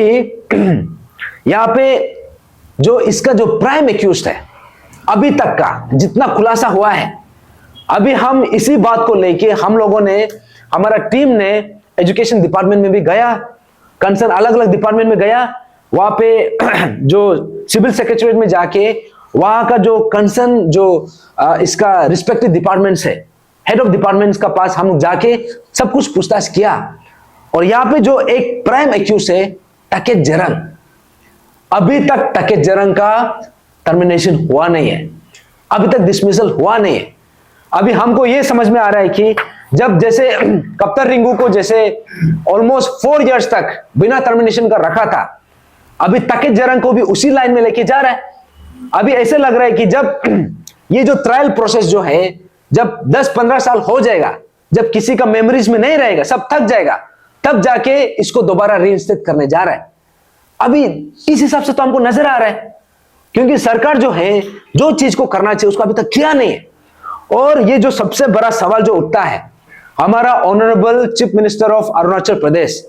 यहां पे जो इसका जो प्राइम एक्यूज्ड है अभी तक का जितना खुलासा हुआ है, अभी हम इसी बात को लेके हम लोगों ने, हमारा टीम ने एजुकेशन डिपार्टमेंट में भी गया, कंसर्न अलग अलग डिपार्टमेंट में गया, वहां पे जो सिविल सेक्रेटरीट में जाके वहां का जो कंसर्न जो इसका रिस्पेक्टिव डिपार्टमेंट्स है, हेड ऑफ डिपार्टमेंट्स का पास हम जाके सब कुछ पूछताछ किया। और यहां पे जो एक प्राइम एक्यूज है टकेत जरंग, अभी तक टकेत जरंग का टर्मिनेशन हुआ नहीं है, अभी तक डिसमिसल हुआ नहीं है। अभी हमको यह समझ में आ रहा है कि जब जैसे कप्तान रिंकू को जैसे ऑलमोस्ट 4 इयर्स तक बिना टर्मिनेशन का रखा था, अभी टकेत जरंग को भी उसी लाइन में लेके जा रहा है। अभी ऐसे लग रहा है कि जब ये जो ट्रायल प्रोसेस जो है, जब 10-15 साल हो जाएगा, जब किसी का मेमोरीज में नहीं रहेगा, सब थक जाएगा, तब जाके इसको दोबारा रीइंस्टेट करने जा रहा है। अभी इस हिसाब से तो हमको नजर आ रहा है, क्योंकि सरकार जो है जो चीज को करना चाहिए उसको अभी तक किया नहीं है। और ये जो सबसे बड़ा सवाल जो उठता है, हमारा honourable chief minister of Arunachal Pradesh,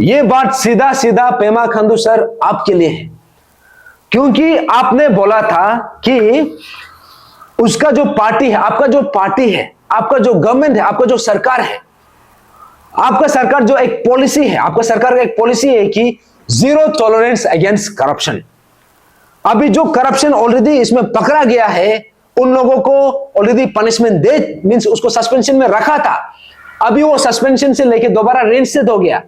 ये बात सीधा सीधा पेमा खांडू सर आपके लिए है, क्योंकि आपने बोला था कि उसका जो पार्टी है, आपका जो पार्टी है, आपका जो गवर्नमेंट है, आपका जो सरकार है, आपका सरकार जो एक पॉलिसी है, आपका सरकार का एक पॉलिसी है कि जीरो टॉलरेंस अगेंस्ट करप्शन। अभी जो करप्शन ऑलरेडी इसमें पकड़ा गया है, उन लोगों को ऑलरेडी पनिशमेंट दे, मींस उसको सस्पेंशन में रखा था, अभी वो सस्पेंशन से लेके दोबारा रेंस्टेड हो गया।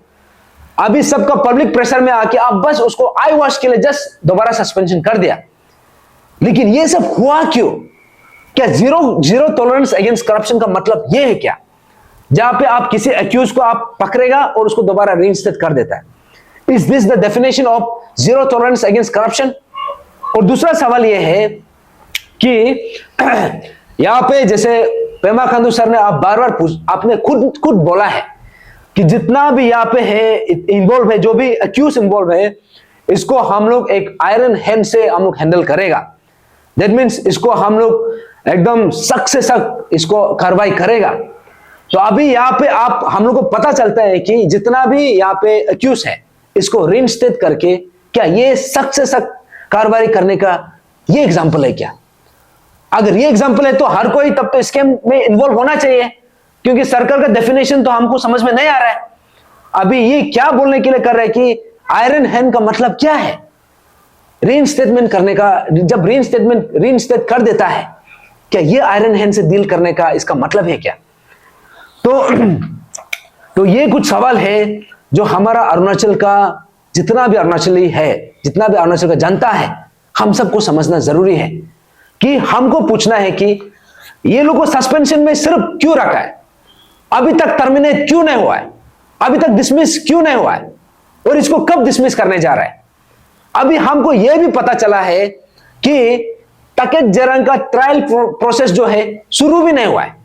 अभी सबका पब्लिक प्रेशर में आके आप बस उसको आई वॉश के लिए जस्ट दोबारा सस्पेंशन कर दिया। लेकिन ये सब हुआ क्यों? क्या जीरो टॉलरेंस अगेंस्ट करप्शन का मतलब ये है क्या, जहां पे आप किसी एक्यूज को आप पकड़ेगा और उसको दोबारा रेंस्टेड कर देता है? Is this the definition of zero tolerance against corruption? और दूसरा सवाल यह है कि यहां पे जैसे पेमा खांडू सर ने आप बार बार आपने खुद बोला है कि जितना भी यहाँ पे है इन्वॉल्व है, जो भी एक्यूज इन्वॉल्व है, इसको हम लोग एक आयरन हैंड से हम लोग हैंडल करेगा। दैट मीन्स इसको हम लोग एकदम सख्त से सख्त इसको कार्रवाई करेगा। तो अभी यहाँ पे आप हम लोग को पता चलता है कि जितना भी यहाँ पे एक्यूज है, इसको रीइंस्टेट करके क्या ये सख्त से सख्त कार्रवाई करने का ये एग्जाम्पल है क्या? अगर ये एग्जाम्पल है तो हर कोई तब तो स्कैम में इन्वॉल्व होना चाहिए, क्योंकि सर्कल का डेफिनेशन तो हमको समझ में नहीं आ रहा है। अभी ये क्या बोलने के लिए कर रहा है कि आयरन हैंड का मतलब क्या है? रीइंस्टेटमेंट करने का, जब रीइंस्टेट कर देता है, क्या ये आयरन हैंड से डील करने का इसका मतलब है क्या? तो ये कुछ सवाल है जो हमारा अरुणाचल का जितना भी अरुणाचली है, जितना भी अरुणाचल का जनता है, हम सबको समझना जरूरी है कि हमको पूछना है कि ये लोगों को सस्पेंशन में सिर्फ क्यों रखा है, अभी तक टर्मिनेट क्यों नहीं हुआ है, अभी तक डिसमिस क्यों नहीं हुआ है, और इसको कब डिसमिस करने जा रहा है? अभी हमको यह भी पता चला है कि टकेत जरंग का ट्रायल प्रोसेस जो है शुरू भी नहीं हुआ है।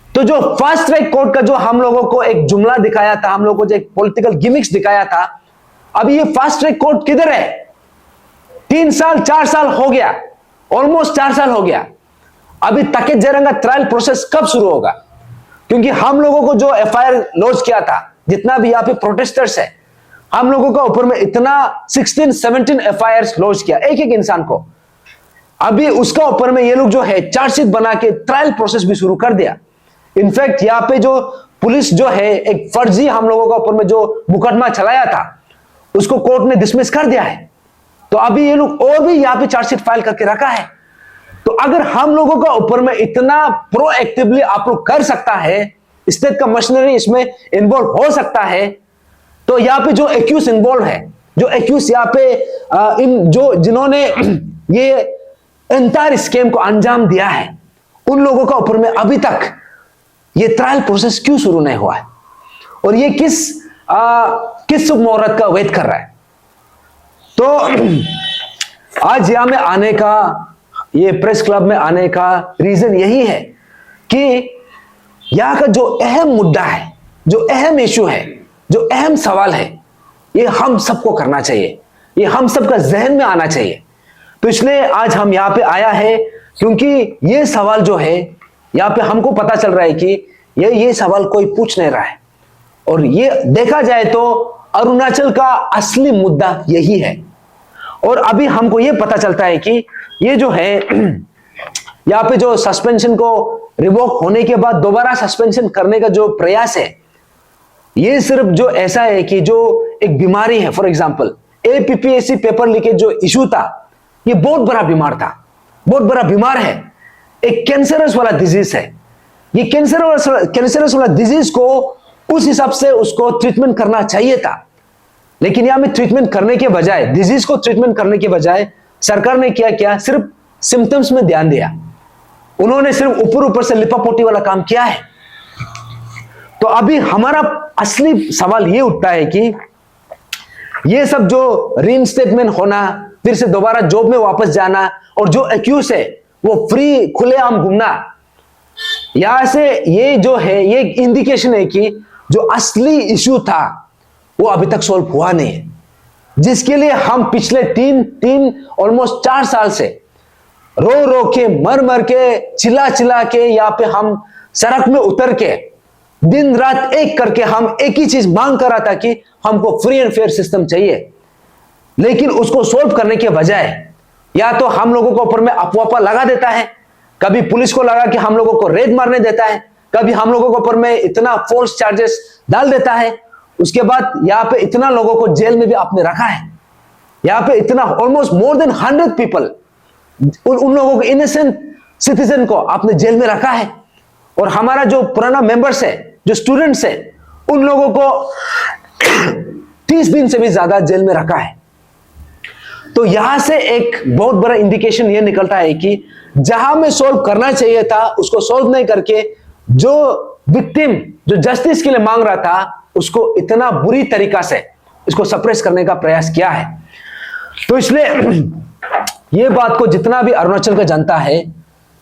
तो जो फास्ट ट्रैक कोर्ट का जो हम लोगों को एक जुमला दिखाया था, हम लोगों को जो एक पॉलिटिकल गिमिक्स दिखाया था, अभी ये फास्ट ट्रैक कोर्ट किधर है? 3 साल 4 साल हो गया, ऑलमोस्ट 4 साल हो गया। अभी टकेत जरंग का ट्रायल प्रोसेस कब शुरू होगा? क्योंकि हम लोगों को जो एफआईआर लॉन्च किया था, जितना भी यहाँ पे प्रोटेस्टर्स है, हम लोगों का ऊपर में इतना 16-17 एफआईआर लॉन्च किया एक एक इंसान को। अभी उसका ऊपर में ये लोग जो है चार्जशीट बना के ट्रायल प्रोसेस भी शुरू कर दिया। इनफैक्ट यहाँ पे जो पुलिस जो है एक फर्जी हम लोगों का ऊपर में जो मुकदमा चलाया था, उसको कोर्ट ने डिसमिस कर दिया है। तो अभी ये लोग और भी यहाँ पे चार्जशीट फाइल करके रखा है। तो अगर हम लोगों का ऊपर में इतना प्रोएक्टिवली आप लोग कर सकता है, स्टेट का मशीनरी इसमें इन्वॉल्व हो सकता है, तो यहाँ पे जो एक्यूज इन्वॉल्व है, जो एक्यूज यहाँ पे इन जो जिन्होंने ये एंटायर स्कैम को अंजाम दिया है, उन लोगों का ऊपर में अभी तक ये ट्रायल प्रोसेस क्यों शुरू नहीं हुआ है, और ये किस शुभ मुहूर्त का वेट कर रहा है? तो आज यहां में आने का, ये प्रेस क्लब में आने का रीजन यही है कि यहां का जो अहम मुद्दा है, जो अहम इशू है, जो अहम सवाल है, ये हम सबको करना चाहिए, ये हम सबका जहन में आना चाहिए। तो इसलिए आज हम यहाँ पे आया है, क्योंकि ये सवाल जो है यहाँ पे हमको पता चल रहा है कि ये सवाल कोई पूछ नहीं रहा है, और ये देखा जाए तो अरुणाचल का असली मुद्दा यही है। और अभी हमको ये पता चलता है कि ये जो है यहाँ पे जो सस्पेंशन को रिवोक होने के बाद दोबारा सस्पेंशन करने का जो प्रयास है, ये सिर्फ जो ऐसा है कि जो एक बीमारी है, for example APPSC paper leakage जो इशू था, ये बहुत बड़ा बीमार था, बहुत बड़ा बीमार है, एक कैंसरस वाला डिजीज है। ये कैंसरस वाला डिजीज को उस हिसाब से उसको ट्रीटमेंट करना चाहिए था। लेकिन यहां में ट्रीटमेंट करने के बजाय, डिजीज को ट्रीटमेंट करने के बजाय सरकार ने क्या सिर्फ सिम्टम्स में ध्यान दिया। उन्होंने सिर्फ ऊपर ऊपर से लिपापोती वाला काम किया है। तो अभी हमारा असली सवाल ये उठता है कि ये सब जो रीइंस्टेटमेंट होना, फिर से दोबारा जॉब में वापस जाना, और जो एक्यूज है वो फ्री खुलेआम घूमना, यहां से ये जो है ये इंडिकेशन है कि जो असली इश्यू था वो अभी तक सॉल्व हुआ नहीं है, जिसके लिए हम पिछले तीन ऑलमोस्ट 4 साल से रो रो के, मर मर के, चिल्ला चिल्ला के यहाँ पे हम सड़क में उतर के दिन रात एक करके हम एक ही चीज मांग कर रहा था कि हमको फ्री एंड फेयर सिस्टम चाहिए। लेकिन उसको सोल्व करने के बजाय या तो हम लोगों को ऊपर में अफवाह लगा देता है, कभी पुलिस को लगा कि हम लोगों को रेड मारने देता है, कभी हम लोगों को ऊपर में इतना फोर्स चार्जेस डाल देता है, उसके बाद यहाँ पे इतना लोगों को जेल में भी आपने रखा है। यहाँ पे इतना ऑलमोस्ट मोर देन 100 पीपल, उन लोगों को, इनोसेंट सिटीजन को आपने जेल में रखा है। और हमारा जो पुराना मेंबर्स है, जो स्टूडेंट्स है, उन लोगों को 30 दिन से भी ज्यादा जेल में रखा है। तो यहां से एक बहुत बड़ा इंडिकेशन यह निकलता है कि जहां में सॉल्व करना चाहिए था उसको सॉल्व नहीं करके, जो विक्टिम जो जस्टिस के लिए मांग रहा था उसको इतना बुरी तरीका से इसको सप्रेस करने का प्रयास किया है। तो इसलिए ये बात को जितना भी अरुणाचल का जनता है,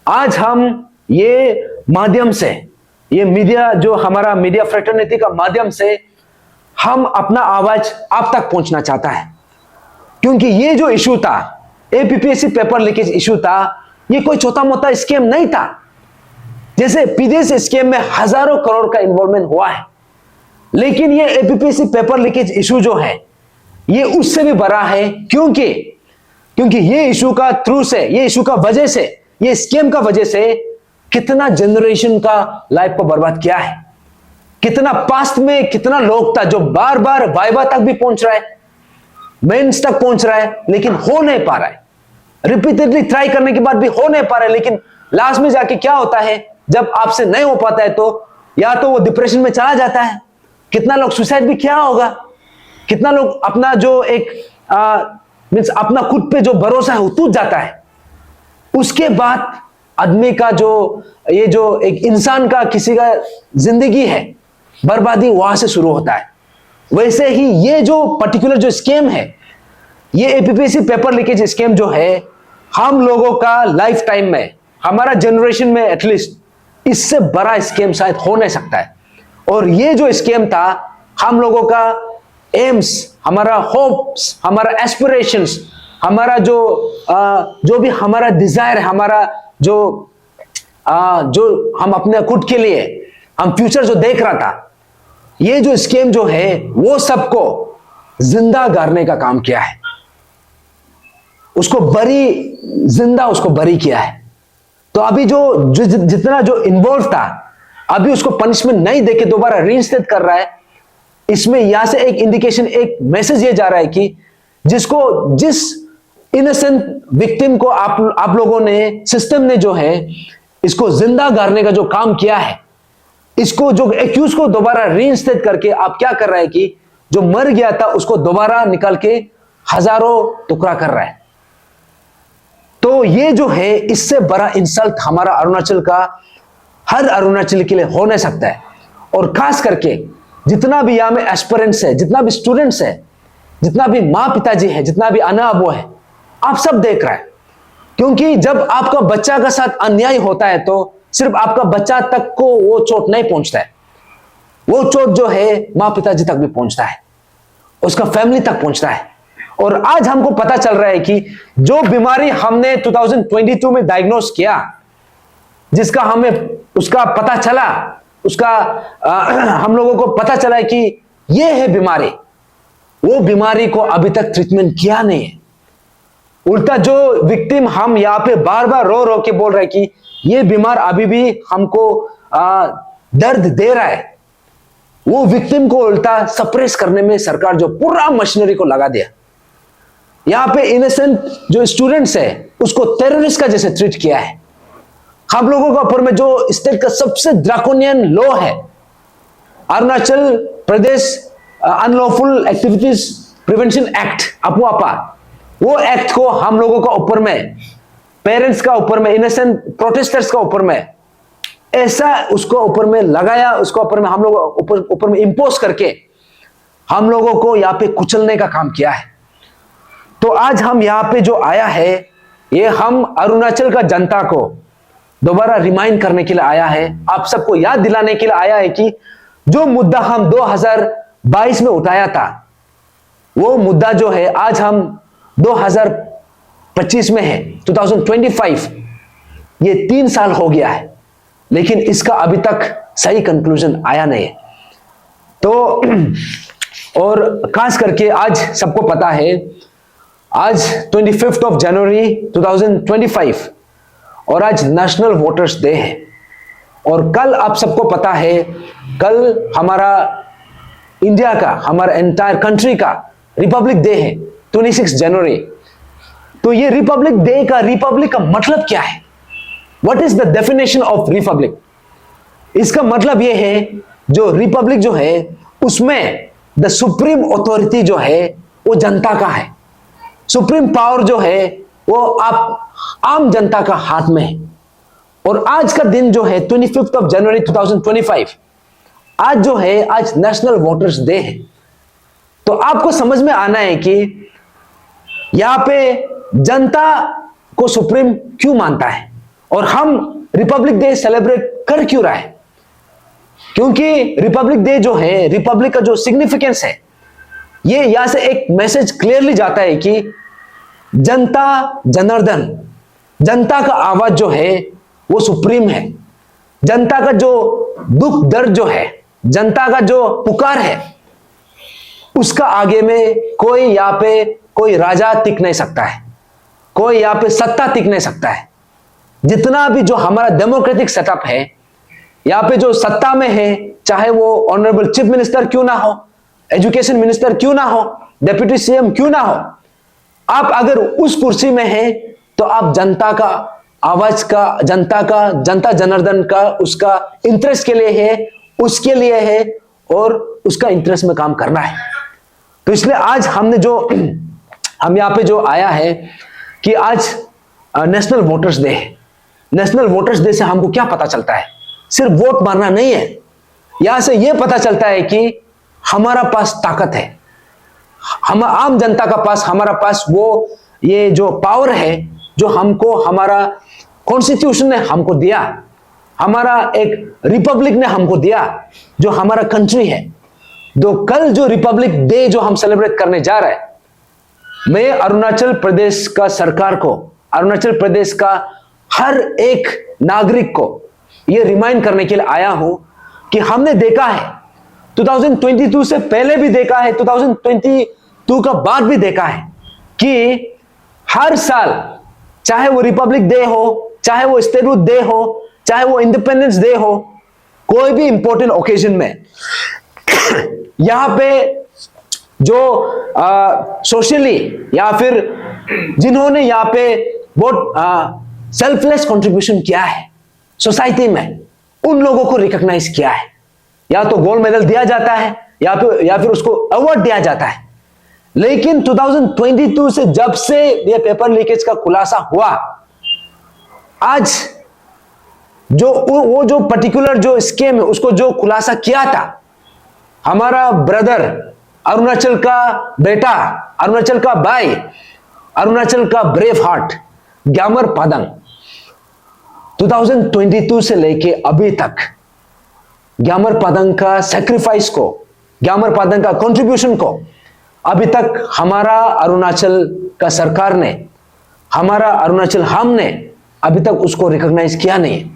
आज हम ये माध्यम से, ये मीडिया जो हमारा मीडिया फ्रेटर्निटी का माध्यम से हम अपना आवाज आप तक पहुंचना चाहता है। क्योंकि ये जो इशू था, एपीपीएससी पेपर लीकेज इशू था, ये कोई छोटा मोटा स्कैम नहीं था। जैसे पीडीएस स्कैम में हजारों करोड़ का इन्वॉल्वमेंट हुआ है, लेकिन ये एपीपीएससी पेपर लीकेज इशू जो है ये उससे भी बड़ा है। क्योंकि ये इशू का थ्रू से, ये इशू का वजह से, ये स्कैम का वजह से कितना जनरेशन का लाइफ को बर्बाद किया है। कितना पास्ट में कितना लोग था जो बार बार वाइवा तक भी पहुंच रहा है, मेंस तक पहुंच रहा है, लेकिन हो नहीं पा रहा है। रिपीटेडली ट्राई करने के बाद भी हो नहीं पा रहा है, लेकिन लास्ट में जाके क्या होता है, जब आपसे नहीं हो पाता है तो या तो वो डिप्रेशन में चला जाता है। कितना लोग सुसाइड भी किया होगा, कितना लोग अपना जो एक मींस अपना खुद पे जो भरोसा है वो टूट जाता है। उसके बाद आदमी का जो ये जो एक इंसान का किसी का जिंदगी है, बर्बादी वहां से शुरू होता है। वैसे ही ये जो पर्टिकुलर जो स्कैम है, ये एपीपीएससी पेपर लीकेज स्कैम जो है, हम लोगों का लाइफ टाइम में, हमारा जनरेशन में एटलीस्ट इससे बड़ा स्कैम शायद हो नहीं सकता है। और ये जो स्कैम था, हम लोगों का एम्स, हमारा होप्स, हमारा एस्पिरेशंस, हमारा जो भी हमारा डिजायर है, हमारा जो हम अपने खुद के लिए हम फ्यूचर जो देख रहा था, ये जो स्कैम जो है वो सबको जिंदा गाड़ने का काम किया है। उसको जिंदा उसको बरी किया है। तो अभी जो जितना जो इन्वॉल्व था, अभी उसको पनिशमेंट नहीं देके दोबारा रीइंस्टेट कर रहा है। इसमें यहां से एक इंडिकेशन, एक मैसेज ये जा रहा है कि जिस इनोसेंट विक्टिम को आप लोगों ने, सिस्टम ने जो है इसको जिंदा गाड़ने का जो काम किया है, इसको जो एक्यूज को दोबारा रीइंस्टेट करके आप क्या कर रहा है कि जो मर गया था उसको दोबारा निकाल के हजारों टुकड़ा कर रहा है। तो ये जो है, इससे बड़ा इंसल्ट हमारा अरुणाचल का, हर अरुणाचली के लिए हो नहीं सकता है। और खास करके जितना भी यहां में एस्पिरेंट्स है, जितना भी स्टूडेंट्स है, जितना भी माँ पिताजी है, जितना भी अना अबू है, आप सब देख रहे हैं। क्योंकि जब आपका बच्चा का साथ अन्याय होता है तो सिर्फ आपका बच्चा तक को वो चोट नहीं पहुंचता है, वो चोट जो है माँ पिताजी तक भी पहुंचता है, उसका फैमिली तक पहुंचता है। और आज हमको पता चल रहा है कि जो बीमारी हमने 2022 में डायग्नोस किया, जिसका हमें उसका पता चला, उसका हम लोगों को पता चला है कि ये है बीमारी, वो बीमारी को अभी तक ट्रीटमेंट किया नहीं है। उल्टा जो विक्टिम हम यहाँ पे बार बार रो रो के बोल रहे हैं कि ये बीमार अभी भी हमको दर्द दे रहा है, वो विक्टिम को उल्टा सप्रेस करने में सरकार जो पूरा मशीनरी को लगा दिया। यहाँ पे इनोसेंट जो स्टूडेंट्स है उसको टेररिस्ट का जैसे ट्रीट किया है। हम लोगों का ऊपर में जो स्टेट का सबसे ड्रैकोनियन लॉ है, Arunachal Pradesh unlawful activities prevention act अपुआपा, वो एक्ट को हम लोगों का ऊपर में, पेरेंट्स का ऊपर में, इनोसेंट प्रोटेस्टर्स का ऊपर में ऐसा उसको ऊपर में लगाया, उसको ऊपर में हम लोग ऊपर में इंपोज करके हम लोगों को यहाँ पे कुचलने का काम किया है। तो आज हम यहाँ पे जो आया है, ये हम अरुणाचल का जनता को दोबारा रिमाइंड करने के लिए आया है, आप सबको याद दिलाने के लिए आया है कि जो मुद्दा हम 2022 में उठाया था, वो मुद्दा जो है आज हम 2025 में है, 2025, ये 3 साल हो गया है, लेकिन इसका अभी तक सही कंक्लूजन आया नहीं है। तो और खास करके आज सबको पता है, आज 25 जनवरी 2025 और आज नेशनल वोटर्स डे है। और कल आप सबको पता है, कल हमारा इंडिया का, हमारा एंटायर कंट्री का रिपब्लिक डे है, 26 जनवरी। तो ये रिपब्लिक का मतलब क्या है? What is the definition of Republic? इसका मतलब ये है, जो रिपब्लिक जो है उसमें द सुप्रीम अथॉरिटी जो है वो जनता का है, सुप्रीम पावर जो है वो आप आम जनता का हाथ में है। और आज का दिन जो है 25 जनवरी 2025, आज जो है, आज नेशनल वोटर्स डे है। तो आपको समझ में आना है कि यहां पे जनता को सुप्रीम क्यों मानता है और हम रिपब्लिक डे सेलिब्रेट कर क्यों रहा है। क्योंकि रिपब्लिक डे जो है, रिपब्लिक का जो सिग्निफिकेंस है, ये यहां से एक मैसेज क्लियरली जाता है कि जनता जनार्दन, जनता का आवाज जो है वो सुप्रीम है। जनता का जो दुख दर्द जो है, जनता का जो पुकार है, उसका आगे में कोई यहां पे कोई राजा टिक नहीं सकता है, कोई यहां पे सत्ता टिक नहीं सकता है। जितना भी जो हमारा डेमोक्रेटिक सेटअप है, यहां पे जो सत्ता में है, चाहे वो ऑनरेबल चीफ मिनिस्टर क्यों ना हो, एजुकेशन मिनिस्टर क्यों ना हो, डिप्टी सीएम क्यों ना हो, आप अगर उस कुर्सी में हैं तो आप जनता का आवाज का, जनता जनार्दन का, उसका इंटरेस्ट के लिए है, उसके लिए है और उसका इंटरेस्ट में काम करना है। तो इसलिए आज हमने जो हम यहाँ पे जो आया है कि आज नेशनल वोटर्स डे है। नेशनल वोटर्स डे से हमको क्या पता चलता है? सिर्फ वोट मारना नहीं है, यहां से यह पता चलता है कि हमारा पास ताकत है, हम आम जनता का पास, हमारा पास वो ये जो पावर है जो हमको हमारा कॉन्स्टिट्यूशन ने हमको दिया, हमारा एक रिपब्लिक ने हमको दिया, जो हमारा कंट्री है। तो कल जो रिपब्लिक डे जो हम सेलिब्रेट करने जा रहे हैं, मैं अरुणाचल प्रदेश का सरकार को, अरुणाचल प्रदेश का हर एक नागरिक को यह रिमाइंड करने के लिए आया हूं कि हमने देखा है 2022 से पहले भी देखा है, 2022 का बाद भी देखा है कि हर साल, चाहे वो रिपब्लिक डे हो, चाहे वो स्टेटहुड डे हो, चाहे वो इंडिपेंडेंस डे हो, कोई भी इंपॉर्टेंट ओकेजन में यहां पे जो सोशली या फिर जिन्होंने यहां पे बहुत सेल्फलेस कंट्रीब्यूशन किया है सोसाइटी में, उन लोगों को रिकॉग्नाइज किया है। या तो गोल्ड मेडल दिया जाता है या फिर उसको अवार्ड दिया जाता है। लेकिन 2022 से जब से ये पेपर लीकेज का खुलासा हुआ, आज वो जो पर्टिकुलर जो स्कीम है उसको जो खुलासा किया था, हमारा ब्रदर, अरुणाचल का बेटा, अरुणाचल का भाई, अरुणाचल का ब्रेव हार्ट ग्यामर पादंग, 2022 से लेके अभी तक ग्यामर पादंग का सैक्रिफाइस को, ग्यामर पादंग का कंट्रीब्यूशन को अभी तक हमारा अरुणाचल का सरकार ने, हमारा अरुणाचल हमने अभी तक उसको रिकॉग्नाइज किया नहीं है।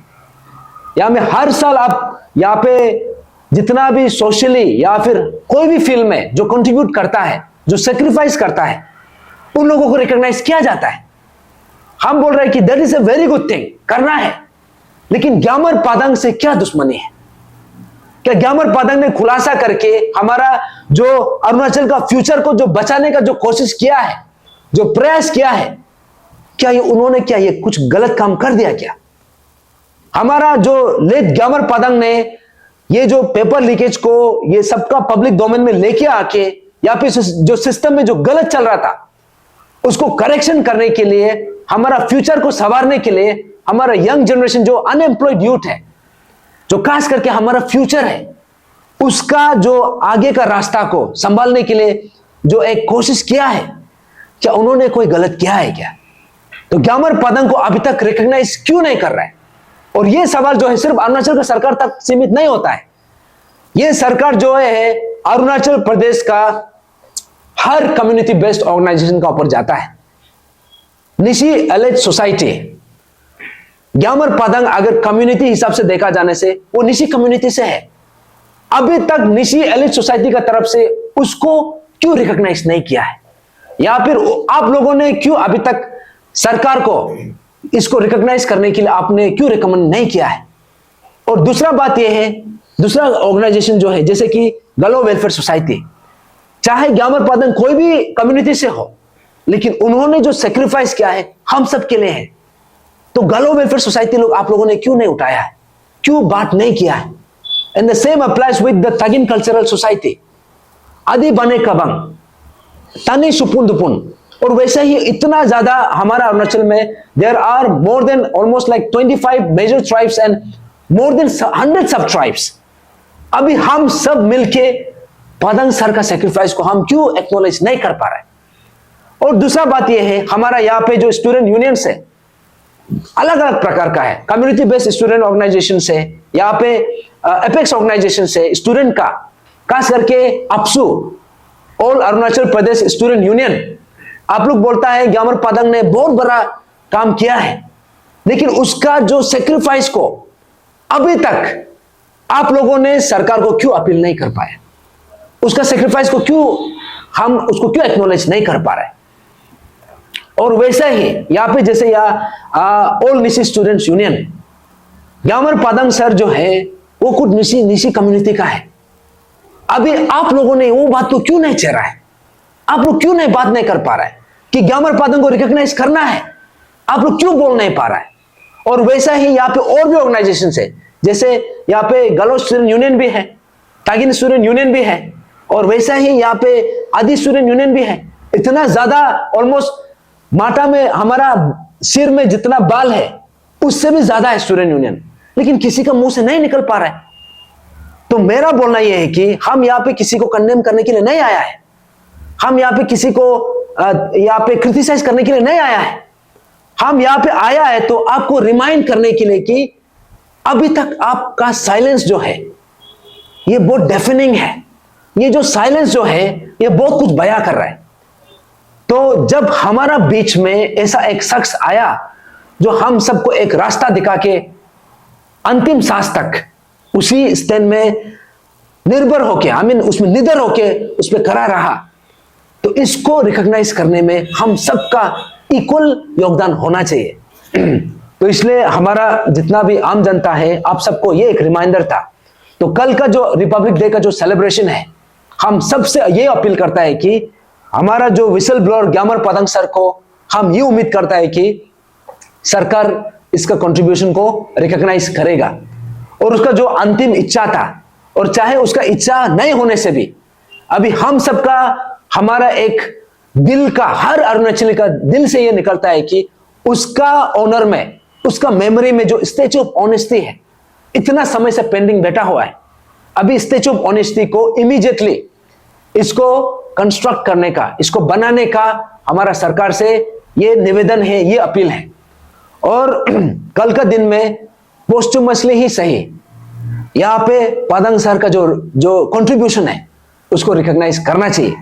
यहां में हर साल आप यहां पे जितना भी सोशली या फिर कोई भी फील्ड में जो कंट्रीब्यूट करता है, जो सेक्रीफाइस करता है, उन लोगों को रिकॉग्नाइज किया जाता है। हम बोल रहे हैं कि that is a very good thing, करना है। लेकिन ग्यामर पादंग से क्या दुश्मनी है? क्या ग्यामर पादंग ने खुलासा करके हमारा जो अरुणाचल का फ्यूचर को जो बचाने का जो कोशिश किया है, जो प्रयास किया है, क्या ये कुछ गलत काम कर दिया क्या? हमारा जो लेट ग्यामर पादंग ने ये जो पेपर लीकेज को ये सबका पब्लिक डोमेन में लेके आके या फिर जो सिस्टम में जो गलत चल रहा था उसको करेक्शन करने के लिए, हमारा फ्यूचर को संवारने के लिए, हमारा यंग जनरेशन जो अनएम्प्लॉयड यूथ है, जो खास करके हमारा फ्यूचर है, उसका जो आगे का रास्ता को संभालने के लिए जो एक कोशिश किया है, क्या उन्होंने कोई गलत किया है क्या? तो ग्यामर पदंग को अभी तक रिकॉग्नाइज क्यों नहीं कर रहा है? और यह सवाल जो है सिर्फ अरुणाचल का सरकार तक सीमित नहीं होता है। यह सरकार जो है अरुणाचल प्रदेश का हर कम्युनिटी बेस्ड ऑर्गेनाइजेशन का ऊपर जाता है। निशी एलिट सोसाइटी, ग्यामर पदंग अगर कम्युनिटी हिसाब से देखा जाने से वो निशी कम्युनिटी से है। अभी तक निशी एलिट सोसाइटी का तरफ से उसको क्यों रिकॉग्नाइज नहीं किया है, या फिर आप लोगों ने क्यों अभी तक सरकार को इसको रिकॉग्नाइज करने के लिए आपने क्यों रिकमेंड नहीं किया है? और दूसरा बात यह है, दूसरा ऑर्गेनाइजेशन जो है जैसे कि गलो वेलफेयर सोसाइटी, चाहे ग्यामर पदंग कोई भी कम्युनिटी से हो, लेकिन उन्होंने जो सेक्रीफाइस किया है हम सब के लिए है। तो गलो वेलफेयर सोसाइटी लोग आप लोगों ने क्यों नहीं उठाया है, क्यों बात नहीं किया है? And the same applies with the Tagin cultural society, Adi Bane कबंग, तनी सुपुन दुपुन। और वैसे ही इतना ज्यादा हमारा अरुणाचल में there are more than almost like 25 major tribes and more than 100 sub tribes. अभी हम सब मिलके पदंग सर का सेक्रीफाइस को हम क्यों एक्नॉलेज नहीं कर पा रहे? और दूसरा बात यह है, हमारा यहाँ पे जो स्टूडेंट यूनियंस है अलग अलग प्रकार का है, कम्युनिटी बेस्ड स्टूडेंट ऑर्गेनाइजेशन से, यहाँ पे एपेक्स ऑर्गेनाइजेशन से, स्टूडेंट का खास करके अपसू all Arunachal Pradesh student union, आप लोग बोलता है ग्यामर पदंग ने बहुत बड़ा काम किया है, लेकिन उसका जो सेक्रीफाइस को अभी तक आप लोगों ने सरकार को क्यों अपील नहीं कर पाए? उसका सेक्रीफाइस को क्यों हम उसको क्यों एक्नॉलेज नहीं कर पा रहे? और वैसा ही यहाँ पे जैसे ऑल निशी स्टूडेंट्स यूनियन, ग्यामर पदंग सर जो है वो खुद निशी कम्युनिटी का है। अभी आप लोगों ने वो बात को क्यों नहीं छेड़ा है? आप लोग क्यों नहीं बात नहीं कर पा रहे हैं कि ग्यामर पदंग को रिकॉग्नाइज करना है? आप लोग क्यों बोल नहीं पा रहा है? और वैसा ही यहाँ पे और भी ऑर्गेनाइजेशन है, जैसे यहाँ पे गलो स्टूडेंट यूनियन भी है, तागिन स्टूडेंट यूनियन भी है, और वैसा ही यहाँ पे आदि स्टूडेंट यूनियन भी है। इतना ज्यादा ऑलमोस्ट माटा में हमारा सिर में जितना बाल है उससे भी ज्यादा है स्टूडेंट यूनियन, लेकिन किसी का मुंह से नहीं निकल पा रहा है। तो मेरा बोलना यह है कि हम यहाँ पे किसी को कंडेम करने के लिए नहीं आया है, हम यहाँ पे किसी को यहाँ पे क्रिटिसाइज करने के लिए नहीं आया है। हम यहाँ पे आया है तो आपको रिमाइंड करने के लिए कि अभी तक आपका साइलेंस जो है ये बहुत डेफिनिंग है। ये जो साइलेंस जो है ये बहुत कुछ बयां कर रहा है। तो जब हमारा बीच में ऐसा एक शख्स आया जो हम सबको एक रास्ता दिखा के अंतिम सांस तक उसी स्टैंड में निर्भर होके, उसमें निडर होके उस पर खड़ा रहा, तो इसको रिकॉग्नाइज करने में हम सबका इक्वल योगदान होना चाहिए। तो इसलिए हमारा जितना भी आम जनता है, आप सबको ये एक रिमाइंडर था। तो कल का जो रिपब्लिक डे का जो सेलिब्रेशन है, हम सबसे ये अपील करता है कि हमारा जो विसल ब्लोअर ग्यामर पदंग सर को हम ये उम्मीद करता है कि सरकार इसका कंट्रीब्यूशन को रिकॉग्नाइज करेगा। और उसका जो अंतिम इच्छा था, और चाहे उसका इच्छा नहीं होने से भी अभी हम सबका, हमारा एक दिल का, हर अरुणाचली का दिल से ये निकलता है कि उसका ऑनर में, उसका मेमोरी में जो स्टैच्यू ऑफ ऑनेस्टी है इतना समय से पेंडिंग बैठा हुआ है, अभी स्टैच्यू ऑफ ऑनेस्टी को इमीडिएटली इसको कंस्ट्रक्ट करने का, इसको बनाने का हमारा सरकार से ये निवेदन है, ये अपील है। और कल का दिन में पोस्टुमसली ही सही यहाँ पे पदंग सर का जो कंट्रीब्यूशन है उसको रिकॉग्नाइज करना चाहिए।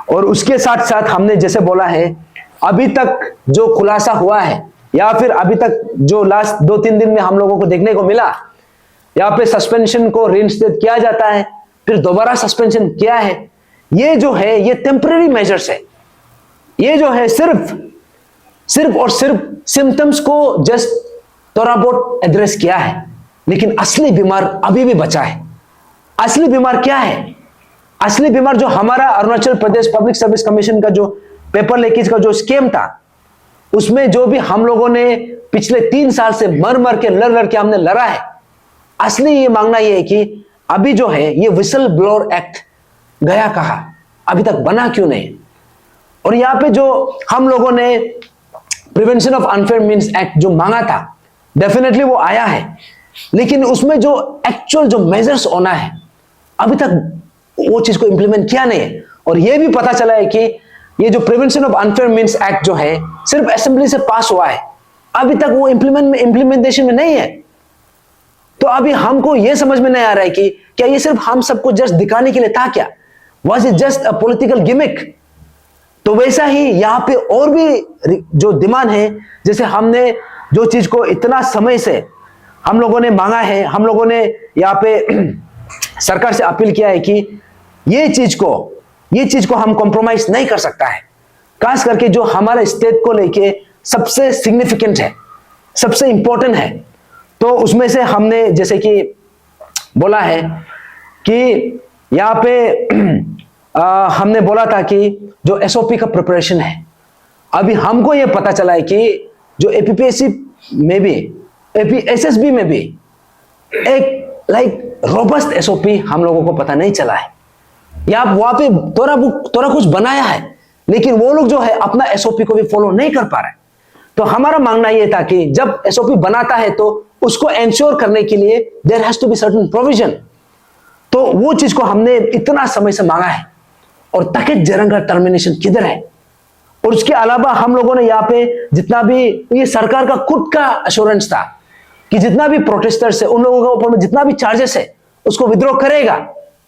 और उसके साथ साथ हमने जैसे बोला है, अभी तक जो खुलासा हुआ है या फिर अभी तक जो लास्ट 2-3 दिन में हम लोगों को देखने को मिला, यहाँ पे सस्पेंशन को रिइंस्टेट किया जाता है, फिर दोबारा सस्पेंशन किया है। ये जो है ये टेम्पररी मेजर्स है। ये जो है सिर्फ और सिर्फ सिम्टम्स को जस्ट थोड़ा बहुत एड्रेस किया है, लेकिन असली बीमार अभी भी बचा है। असली बीमार क्या है? असली बीमार जो हमारा Arunachal Pradesh public service commission का जो पेपर लीकेज का जो स्कीम था, उसमें जो भी हम लोगों ने पिछले 3 साल से मर के लड़ के हमने लड़ा है, असली ये मांगना ये है कि अभी जो है ये विसल ब्लोअर एक्ट गया कहाँ, अभी तक बना क्यों नहीं? और यहाँ पे जो हम लोगों ने prevention of unfair means act जो मांगा था, डेफिनेटली वो आया है, लेकिन उसमें जो एक्चुअल जो मेजर्स होना है अभी तक वो चीज को इंप्लीमेंट किया नहीं है। और ये भी पता चला है कि ये जो prevention of unfair means act जो है सिर्फ असेंबली से पास हुआ है, अभी तक वो इंप्लीमेंटेशन में नहीं है। तो अभी हमको ये समझ में नहीं आ रहा है कि क्या ये सिर्फ हम सबको जस्ट दिखाने के लिए था क्या? Was it just a political gimmick? तो वैसा ही यहाँ पे और भी जो डिमांड है, जैसे हमने जो चीज को इतना समय से हम लोगों ने मांगा है, हम लोगों ने यहाँ पे सरकार से अपील किया है कि ये चीज को हम कॉम्प्रोमाइज नहीं कर सकता है, खास करके जो हमारे स्टेट को लेके सबसे सिग्निफिकेंट है, सबसे इंपॉर्टेंट है। तो उसमें से हमने जैसे कि बोला है कि यहाँ पे हमने बोला था कि जो एसओपी का प्रिपरेशन है, अभी हमको ये पता चला है कि जो एपीपीएससी में भी, एसएसबी में भी एक रोबस्ट एसओपी हम लोगों को पता नहीं चला है। या वहां पे थोड़ा कुछ बनाया है, लेकिन वो लोग जो है अपना एसओपी को भी फॉलो नहीं कर पा रहे। तो हमारा मांगना ये था कि जब एसओपी बनाता है तो उसको एंश्योर करने के लिए there has to be certain provision. तो वो चीज को हमने इतना समय से मांगा है। और तकेत जरंगा टर्मिनेशन किधर है? और उसके अलावा हम लोगों ने यहाँ पे जितना भी, ये सरकार का खुद का अश्योरेंस था कि जितना भी प्रोटेस्टर्स है उन लोगों के ऊपर में जितना भी चार्जेस है उसको विद्रॉ करेगा,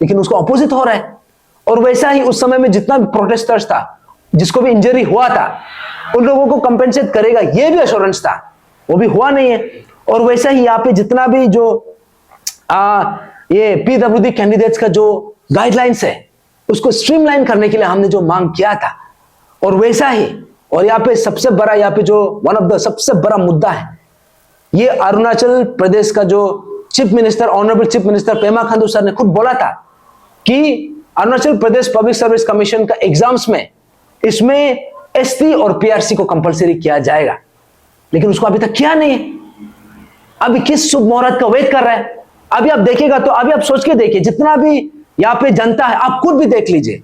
लेकिन उसको अपोजिट हो रहा है। और वैसा ही उस समय में जितना भी प्रोटेस्टर्स था, जिसको भी इंजरी हुआ था, उन लोगों को कंपेंसेट करेगा, ये भी अश्योरेंस था, वो भी हुआ नहीं है। और वैसा ही यहाँ पे जितना भी जो ये पीडब्ल्यूडी कैंडिडेट्स का जो गाइडलाइंस है उसको स्ट्रीमलाइन करने के लिए हमने जो मांग किया था, और वैसा ही। और यहाँ पे सबसे बड़ा, यहाँ पे जो वन ऑफ द सबसे बड़ा मुद्दा है, ये अरुणाचल प्रदेश का जो chief minister, honourable chief minister Pema Khandu sir ने खुद बोला था कि Arunachal Pradesh public service commission का एग्जाम्स में इसमें एसटी और पीआरसी को कंपलसरी किया जाएगा, लेकिन उसको अभी तक किया नहीं है। अभी किस शुभ मुहूर्त का वेट कर रहा है? अभी आप देखेगा तो अभी आप सोच के देखिए, जितना भी यहाँ पे जनता है, आप खुद भी देख लीजिए।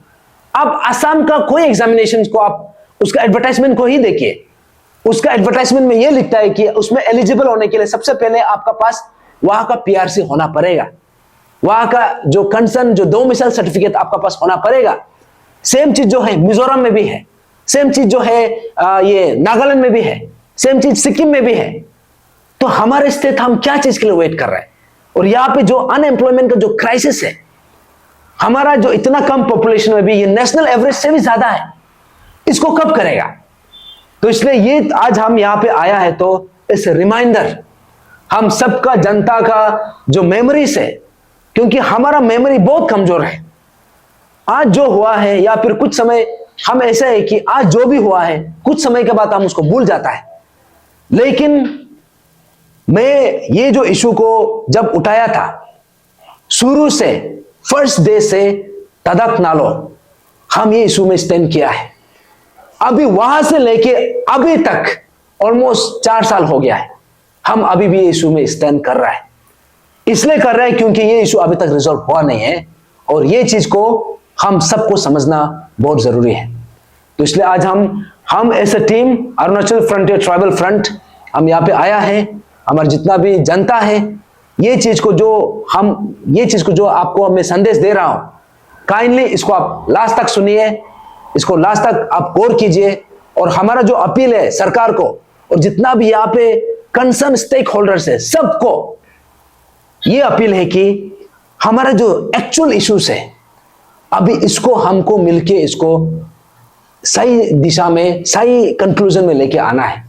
आप आसाम का कोई एग्जामिनेशन को आप उसका एडवर्टाइजमेंट को ही देखिए, उसका एडवर्टाइजमेंट में यह लिखता है कि उसमें एलिजिबल होने के लिए सबसे पहले आपका पास वहां का पीआरसी होना पड़ेगा, वहां का जो कंसर्न जो डोमिसाइल सर्टिफिकेट आपका पास होना पड़ेगा। सेम चीज जो है मिजोरम में भी है, सेम चीज जो है ये नागालैंड में भी है, सेम चीज सिक्किम में भी है। तो हमारे स्टेट हम क्या चीज के लिए वेट कर रहे हैं? और यहाँ पे जो अनएम्प्लॉयमेंट का जो क्राइसिस है, हमारा जो इतना कम पॉपुलेशन में भी ये नेशनल एवरेज से भी ज्यादा है, इसको कब करेगा? तो इसलिए ये आज हम यहाँ पे आया है तो इस रिमाइंडर हम सबका, जनता का जो मेमोरीज है, क्योंकि हमारा मेमोरी बहुत कमजोर है। आज जो हुआ है या फिर कुछ समय हम ऐसा है कि आज जो भी हुआ है कुछ समय के बाद हम उसको भूल जाता है। लेकिन मैं ये जो इशू को जब उठाया था, शुरू से फर्स्ट डे से तदक नालो हम ये इशू में स्टैंड किया है। अभी वहां से लेके अभी तक ऑलमोस्ट 4 साल हो गया है, हम अभी भी ये इशू में स्टैंड कर रहा है। इसलिए कर रहा है क्योंकि ये इशू अभी तक रिजॉल्व हुआ नहीं है, और ये चीज को हम सबको समझना बहुत जरूरी है। तो इसलिए आज हम as a team Arunachal frontier tribal front हम यहाँ पे आया है। हमारा जितना भी जनता है, ये चीज को जो आपको मैं संदेश दे रहा हूं, काइंडली इसको आप लास्ट तक सुनिए, इसको लास्ट तक आप गौर कीजिए। और हमारा जो अपील है सरकार को और जितना भी यहाँ पे कंसर्न स्टेक होल्डर्स है, सबको ये अपील है कि हमारा जो एक्चुअल इश्यूज है, अभी इसको हमको मिलके इसको सही दिशा में, सही कंक्लूजन में लेके आना है।